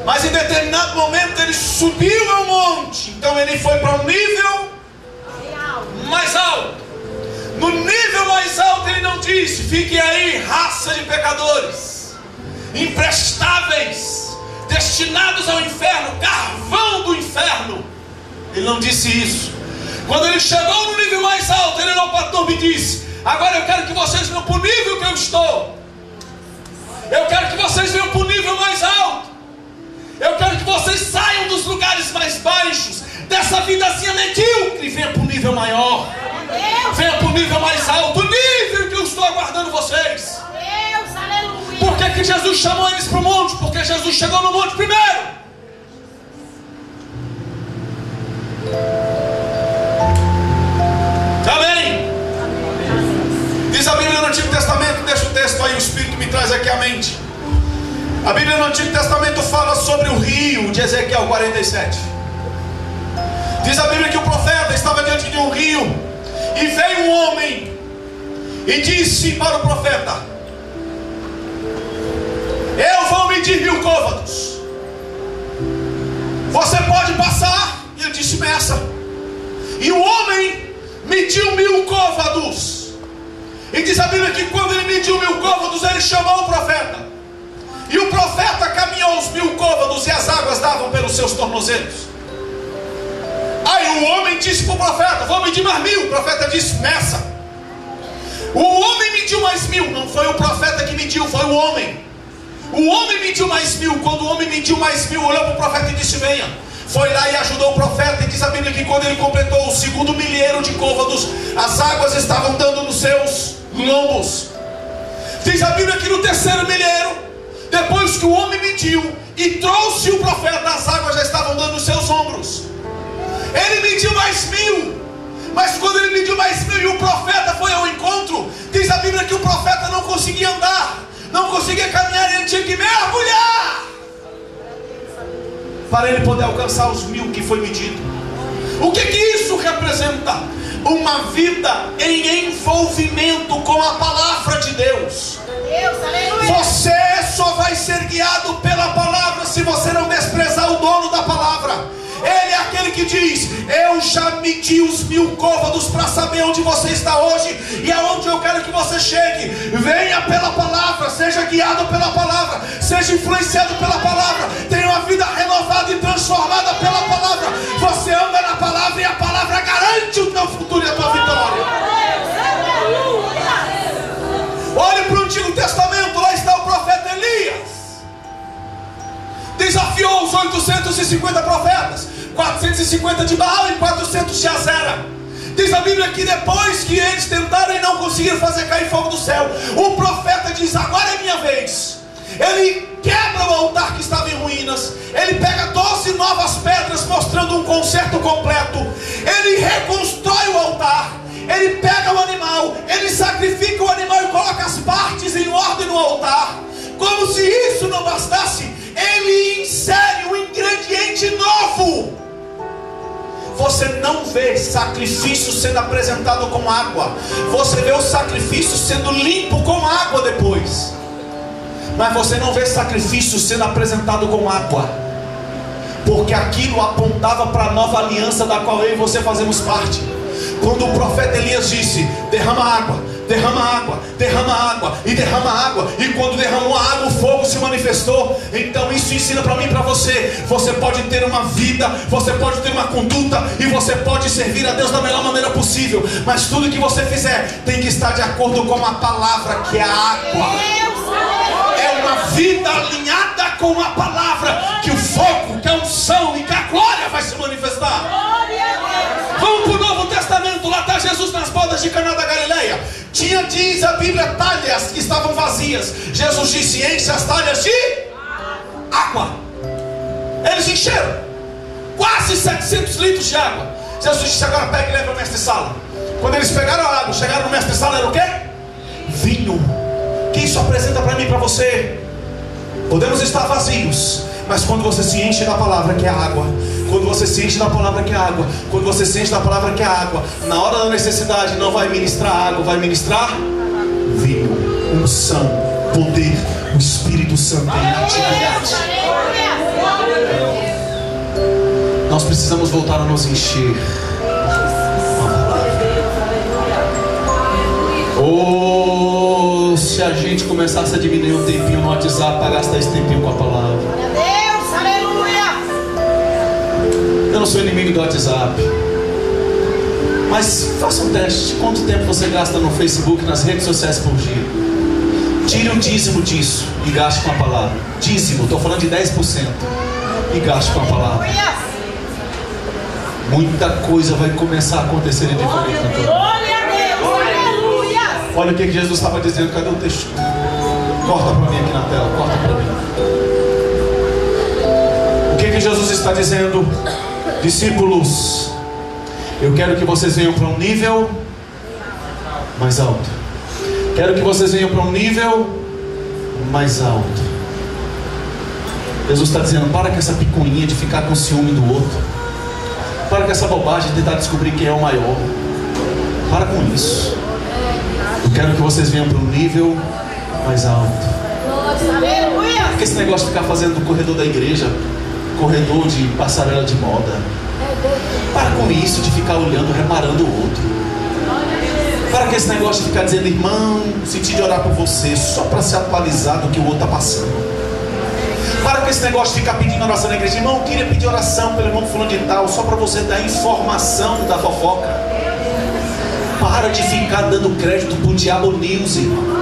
A: mas em determinado momento ele subiu ao monte. Então ele foi para um nível mais alto. No nível mais alto ele não disse: fiquem aí, raça de pecadores, imprestáveis, destinados ao inferno, carvão do inferno. Ele não disse isso. Quando ele chegou no nível mais alto, ele olhou para a turma e disse: agora eu quero que vocês venham para o nível que eu estou. Eu quero que vocês venham para o nível mais alto. Eu quero que vocês saiam dos lugares mais baixos, dessa vidazinha medíocre, e venham para o nível maior. Venha para o nível mais alto, o nível que eu estou aguardando vocês. Por que Jesus chamou eles para o monte? Porque Jesus chegou no monte primeiro. Amém? Diz a Bíblia no Antigo Testamento, deixa o texto aí, o Espírito me traz aqui à mente. A Bíblia no Antigo Testamento fala sobre o rio de Ezequiel 47. Diz a Bíblia que o profeta estava diante de um rio, e veio um homem e disse para o profeta: eu vou medir 1000 côvados. Você pode passar? E ele disse: mestre, E o homem mediu 1000 côvados. E diz a Bíblia que quando ele mediu 1000 côvados, ele chamou o profeta. E o profeta caminhou os 1000 côvados e as águas davam pelos seus tornozelos. Aí o homem disse para o profeta: vou medir mais 1000. O profeta disse: meça. O homem mediu mais 1000. Não foi o profeta que mediu, foi o homem. O homem mediu mais 1000. Quando o homem mediu mais 1000, olhou para o profeta e disse: venha. Foi lá e ajudou o profeta. E diz a Bíblia que quando ele completou o segundo milheiro de côvados, as águas estavam dando nos seus lombos. Diz a Bíblia que no terceiro milheiro, depois que o homem mediu e trouxe o profeta, as águas já estavam dando nos seus ombros. Ele mediu mais 1000. Mas quando ele mediu mais 1000 e o profeta foi ao encontro, diz a Bíblia que o profeta não conseguia andar, não conseguia caminhar, ele tinha que mergulhar para ele poder alcançar os 1000 que foi medido. O que isso representa? Uma vida em envolvimento com a palavra de Deus. Você só vai ser guiado pela palavra se você não desprezar o dono da palavra. Ele é aquele que diz: eu já medi os 1000 côvados para saber onde você está hoje e aonde eu quero que você chegue. Venha pela palavra, seja guiado pela palavra, seja influenciado pela palavra, tenha uma vida renovada e transformada pela palavra. Você anda na palavra e a palavra garante o teu futuro e a tua vitória. Olhe para o Antigo Testamento, lá está o profeta Elias. Desafiou os 850 profetas, 450 de Baal e 400 de Azera. Diz a Bíblia que depois que eles tentaram e não conseguiram fazer cair fogo do céu, o profeta diz: agora é minha vez. Ele quebra o altar que estava em ruínas, ele pega 12 novas pedras mostrando um concerto completo, ele reconstrói o altar, ele pega o animal, ele sacrifica o animal e coloca as partes em ordem no altar. Como se isso não bastasse, ele insere um ingrediente novo. Você não vê sacrifício sendo apresentado com água, você vê o sacrifício sendo limpo com água depois. Mas você não vê sacrifício sendo apresentado com água, porque aquilo apontava para a nova aliança da qual eu e você fazemos parte. Quando o profeta Elias disse: derrama água, derrama água, derrama água e derrama água, e quando derramou a água, o fogo se manifestou. Então isso ensina para mim e para você: você pode ter uma vida, você pode ter uma conduta e você pode servir a Deus da melhor maneira possível, mas tudo que você fizer tem que estar de acordo com a palavra, que é a água. É uma vida alinhada com a palavra, que o fogo, que a unção e que a glória vai se manifestar. Vamos para o Novo Testamento, lá está Jesus nas bodas de Caná da Galileia. Tinha, diz a Bíblia, talhas que estavam vazias. Jesus disse: enche as talhas de água. Eles encheram quase 700 litros de água. Jesus disse: agora pega e leva o mestre-sala. Quando eles pegaram a água, chegaram no mestre-sala, era o quê? Vinho. Que isso apresenta para mim e para você? Podemos estar vazios, mas quando você se enche da palavra, que é a água, quando você se enche da palavra, que é a água, quando você se enche da palavra, que é a água, na hora da necessidade não vai ministrar água, vai ministrar vinho, unção, poder, o Espírito Santo em atividade. Nós precisamos voltar a nos encher. Oh, se a gente começasse a diminuir um tempinho no WhatsApp para gastar esse tempinho com a palavra.
C: Deus, aleluia.
A: Eu não sou inimigo do WhatsApp, mas faça um teste. Quanto tempo você gasta no Facebook, nas redes sociais por dia? Tire o dízimo disso e gaste com a palavra. Dízimo, estou falando de 10%. E gaste com a palavra. Muita coisa vai começar a acontecer de diferente na tua vida. Olha o que Jesus estava dizendo. Cadê o texto? Corta para mim aqui na tela. Corta para mim. O que Jesus está dizendo? Discípulos, eu quero que vocês venham para um nível mais alto. Quero que vocês venham para um nível mais alto. Jesus está dizendo: para com essa picuinha de ficar com ciúme do outro. Para com essa bobagem de tentar descobrir quem é o maior. Para com isso. Eu quero que vocês venham para um nível mais alto. Porque esse negócio de ficar fazendo no corredor da igreja corredor de passarela de moda. Para com isso de ficar olhando, reparando o outro. Para com esse negócio de ficar dizendo, irmão, senti de orar por você, só para se atualizar do que o outro está passando. Para com esse negócio de ficar pedindo oração na igreja. Irmão, eu queria pedir oração pelo irmão fulano de tal, só para você dar informação da fofoca. Para de ficar dando crédito pro Diabo News, irmão.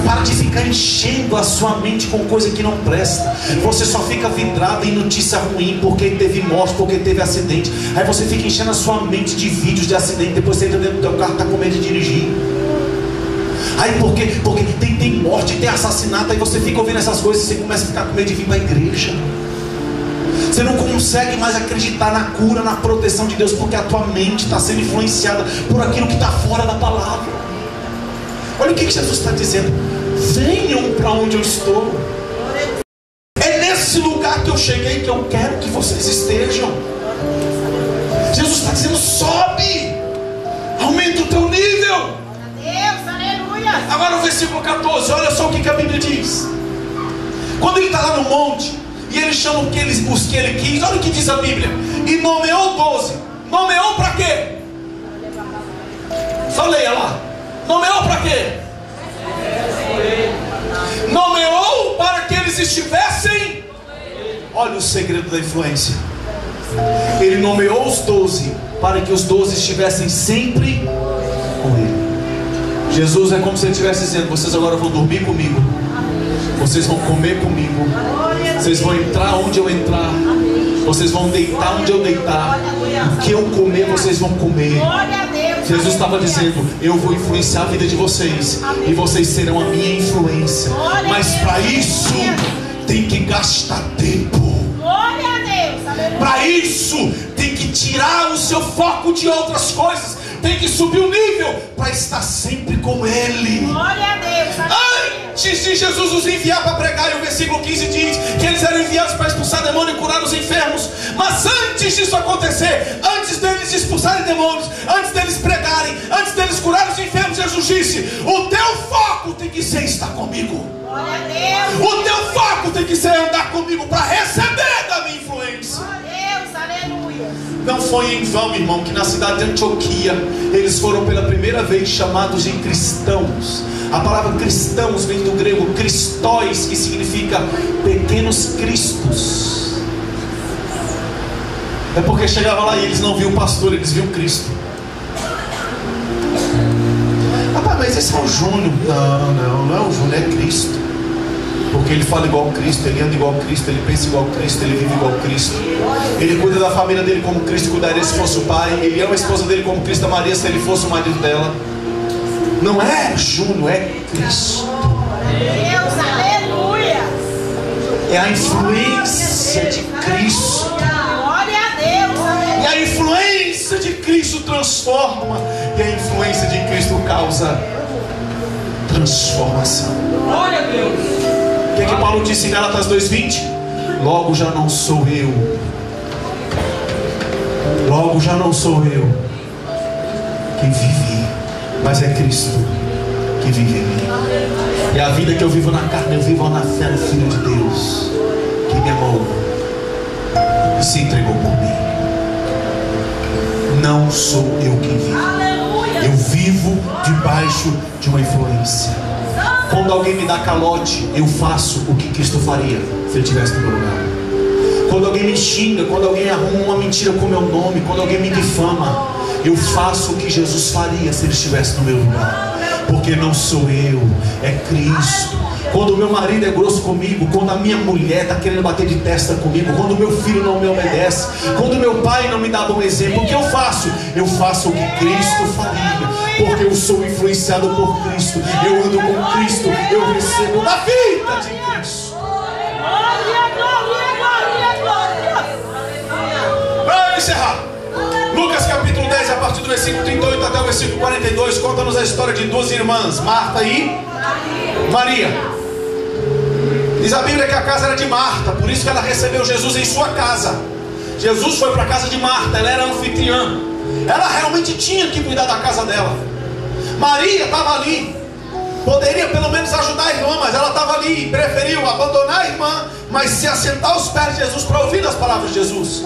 A: Para de ficar enchendo a sua mente com coisa que não presta. Você só fica vidrado em notícia ruim, porque teve morte, porque teve acidente. Aí você fica enchendo a sua mente de vídeos de acidente. Depois você entra dentro do teu carro, está com medo de dirigir. Aí porque tem morte, tem assassinato. Aí você fica ouvindo essas coisas e você começa a ficar com medo de vir para a igreja. Você não consegue mais acreditar na cura, na proteção de Deus, porque a tua mente está sendo influenciada por aquilo que está fora da palavra. Olha o que Jesus está dizendo: venham para onde eu estou. É nesse lugar que eu cheguei que eu quero que vocês estejam. Jesus está dizendo: sobe, aumenta o teu nível.
C: Deus, aleluia.
A: Agora o versículo 14, olha só o que a Bíblia diz. Quando ele está lá no monte e ele chama os que ele quis, olha o que diz a Bíblia: e nomeou 12. Nomeou para quê? Só leia lá. Nomeou para quê? Nomeou para que eles estivessem. Olha o segredo da influência. Ele nomeou os 12 para que os 12 estivessem sempre com ele. Jesus é como se ele estivesse dizendo: vocês agora vão dormir comigo, vocês vão comer comigo, vocês vão entrar onde eu entrar, vocês vão deitar onde eu deitar, o que eu comer vocês vão comer. Jesus estava dizendo: eu vou influenciar a vida de vocês e vocês serão a minha influência. Mas para isso tem que gastar tempo. Para isso tem que tirar o seu foco de outras coisas. Tem que subir o nível para estar sempre com Ele. Antes de Jesus os enviar para pregar, e o versículo 15 diz que eles eram enviados para expulsar demônio e curar os enfermos. Mas antes disso acontecer, antes deles expulsarem demônios, antes deles pregarem, antes deles curarem os enfermos, Jesus disse: o teu foco tem que ser estar comigo. O teu foco tem que ser andar comigo para receber da minha influência. Não foi em vão, irmão, que na cidade de Antioquia eles foram pela primeira vez chamados de cristãos. A palavra cristãos vem do grego Christóis, que significa pequenos cristos. É porque chegava lá e eles não viam o pastor, eles viam Cristo. Rapaz, mas esse é o Júnior. Não é o Júnior, é Cristo. Porque ele fala igual a Cristo, ele anda igual a Cristo, ele pensa igual a Cristo, ele vive igual a Cristo. Ele cuida da família dele como Cristo cuidaria se fosse o pai. Ele ama a esposa dele como Cristo amaria se ele fosse o marido dela. Não é Júnior, é Cristo.
C: Deus, aleluia.
A: É a influência de Cristo.
C: Glória a Deus, aleluia.
A: E a influência de Cristo transforma. E a influência de Cristo causa transformação.
B: Glória a Deus.
A: O que Paulo disse em Gálatas 2:20? Logo já não sou eu. Logo já não sou eu quem vive, mas é Cristo que vive em mim. E a vida que eu vivo na carne, eu vivo na fé no Filho de Deus, que me amou e se entregou por mim. Não sou eu quem vive. Eu vivo debaixo de uma influência. Quando alguém me dá calote, eu faço o que Cristo faria se ele estivesse no meu lugar. Quando alguém me xinga, quando alguém arruma uma mentira com meu nome, quando alguém me difama, eu faço o que Jesus faria se ele estivesse no meu lugar. Porque não sou eu, é Cristo. Quando o meu marido é grosso comigo, quando a minha mulher está querendo bater de testa comigo, quando o meu filho não me obedece, quando o meu pai não me dá bom exemplo, o que eu faço? Eu faço o que Cristo faria, porque eu sou influenciado por Cristo, eu ando com Cristo, eu recebo da vida de Cristo. Vamos encerrar. Lucas capítulo 10, a partir do versículo 38 até o versículo 42, conta-nos a história de duas irmãs, Marta e Maria. Diz a Bíblia que a casa era de Marta, por isso que ela recebeu Jesus em sua casa. Jesus foi para a casa de Marta, ela era anfitriã. Ela realmente tinha que cuidar da casa dela. Maria estava ali, poderia pelo menos ajudar a irmã, mas ela estava ali e preferiu abandonar a irmã mas se assentar aos pés de Jesus para ouvir as palavras de Jesus.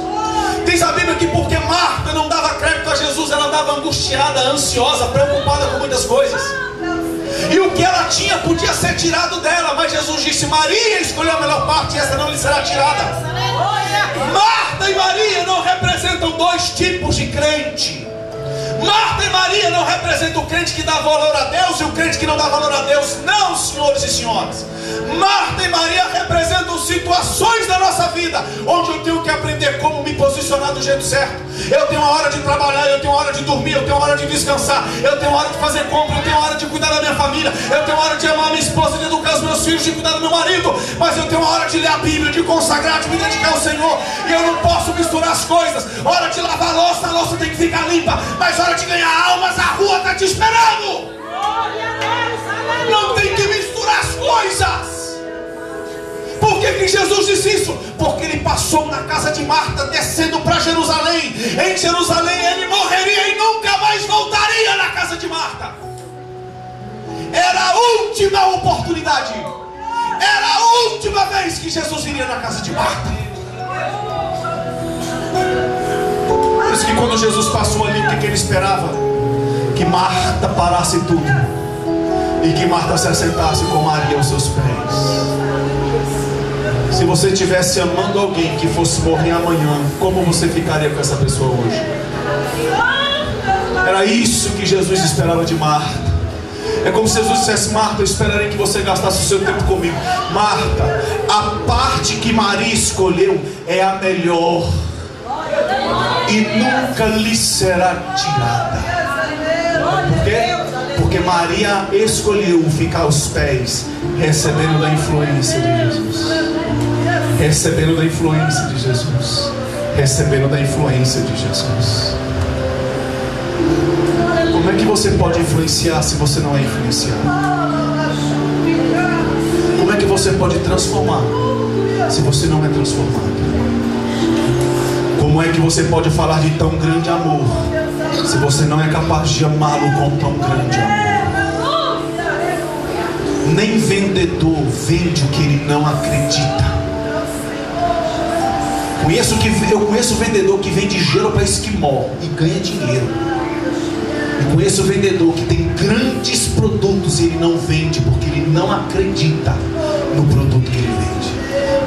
A: Diz a Bíblia que porque Marta não dava crédito a Jesus, ela andava angustiada, ansiosa, preocupada com muitas coisas. E o que ela tinha podia ser tirado dela, mas Jesus disse: Maria escolheu a melhor parte e essa não lhe será tirada. Marta e Maria não representam dois tipos de crente. Marta e Maria não representam o crente que dá valor a Deus e o crente que não dá valor a Deus. Não, senhores e senhoras. Marta e Maria representam situações da nossa vida onde eu tenho que aprender como me posicionar do jeito certo. Eu tenho uma hora de trabalhar, eu tenho uma hora de dormir, eu tenho uma hora de descansar, eu tenho uma hora de fazer compra, eu tenho uma hora de cuidar da minha família, eu tenho uma hora de amar minha esposa, de educar os meus filhos, de cuidar do meu marido. Mas eu tenho uma hora de ler a Bíblia, de consagrar, de me dedicar ao Senhor. E eu não posso misturar as coisas. Hora de lavar a louça tem que ficar limpa. Mas hora de ganhar almas, a rua está te esperando. Não tem que misturar as coisas. Por que Jesus disse isso? Porque ele passou na casa de Marta, descendo para Jerusalém. Em Jerusalém ele morreria e nunca mais voltaria na casa de Marta. Era a última oportunidade. Era a última vez que Jesus iria na casa de Marta. Por isso que quando Jesus passou ali, o que ele esperava? Que Marta parasse tudo e que Marta se assentasse com Maria aos seus pés. Se você estivesse amando alguém que fosse morrer amanhã, como você ficaria com essa pessoa hoje? Era isso que Jesus esperava de Marta. É como se Jesus dissesse: Marta, eu esperarei que você gastasse o seu tempo comigo. Marta, a parte que Maria escolheu é a melhor e nunca lhe será tirada. Por quê? Porque Maria escolheu ficar aos pés, recebendo da influência de Jesus. Recebendo da influência de Jesus. Recebendo da influência de Jesus. Como é que você pode influenciar se você não é influenciado? Como é que você pode transformar se você não é transformado? Como é que você pode falar de tão grande amor se você não é capaz de amá-lo com tão grande amor? Nem vendedor vende o que ele não acredita. Eu conheço vendedor que vende gelo para esquimó e ganha dinheiro. Eu conheço vendedor que tem grandes produtos e ele não vende porque ele não acredita no produto que ele vende.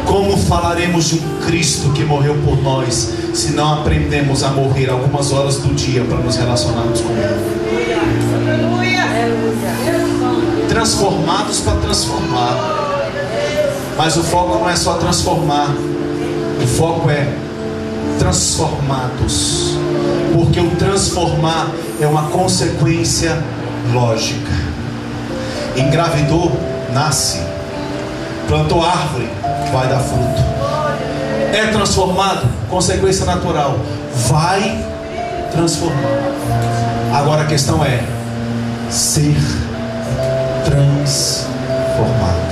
A: Como falaremos de um Cristo que morreu por nós se não aprendemos a morrer algumas horas do dia para nos relacionarmos com Ele? Transformados para transformar. Mas o foco não é só transformar. O foco é transformados. Porque o transformar é uma consequência lógica. Engravidou, nasce. Plantou árvore, vai dar fruto. É transformado, consequência natural, vai transformar. Agora a questão é ser transformado.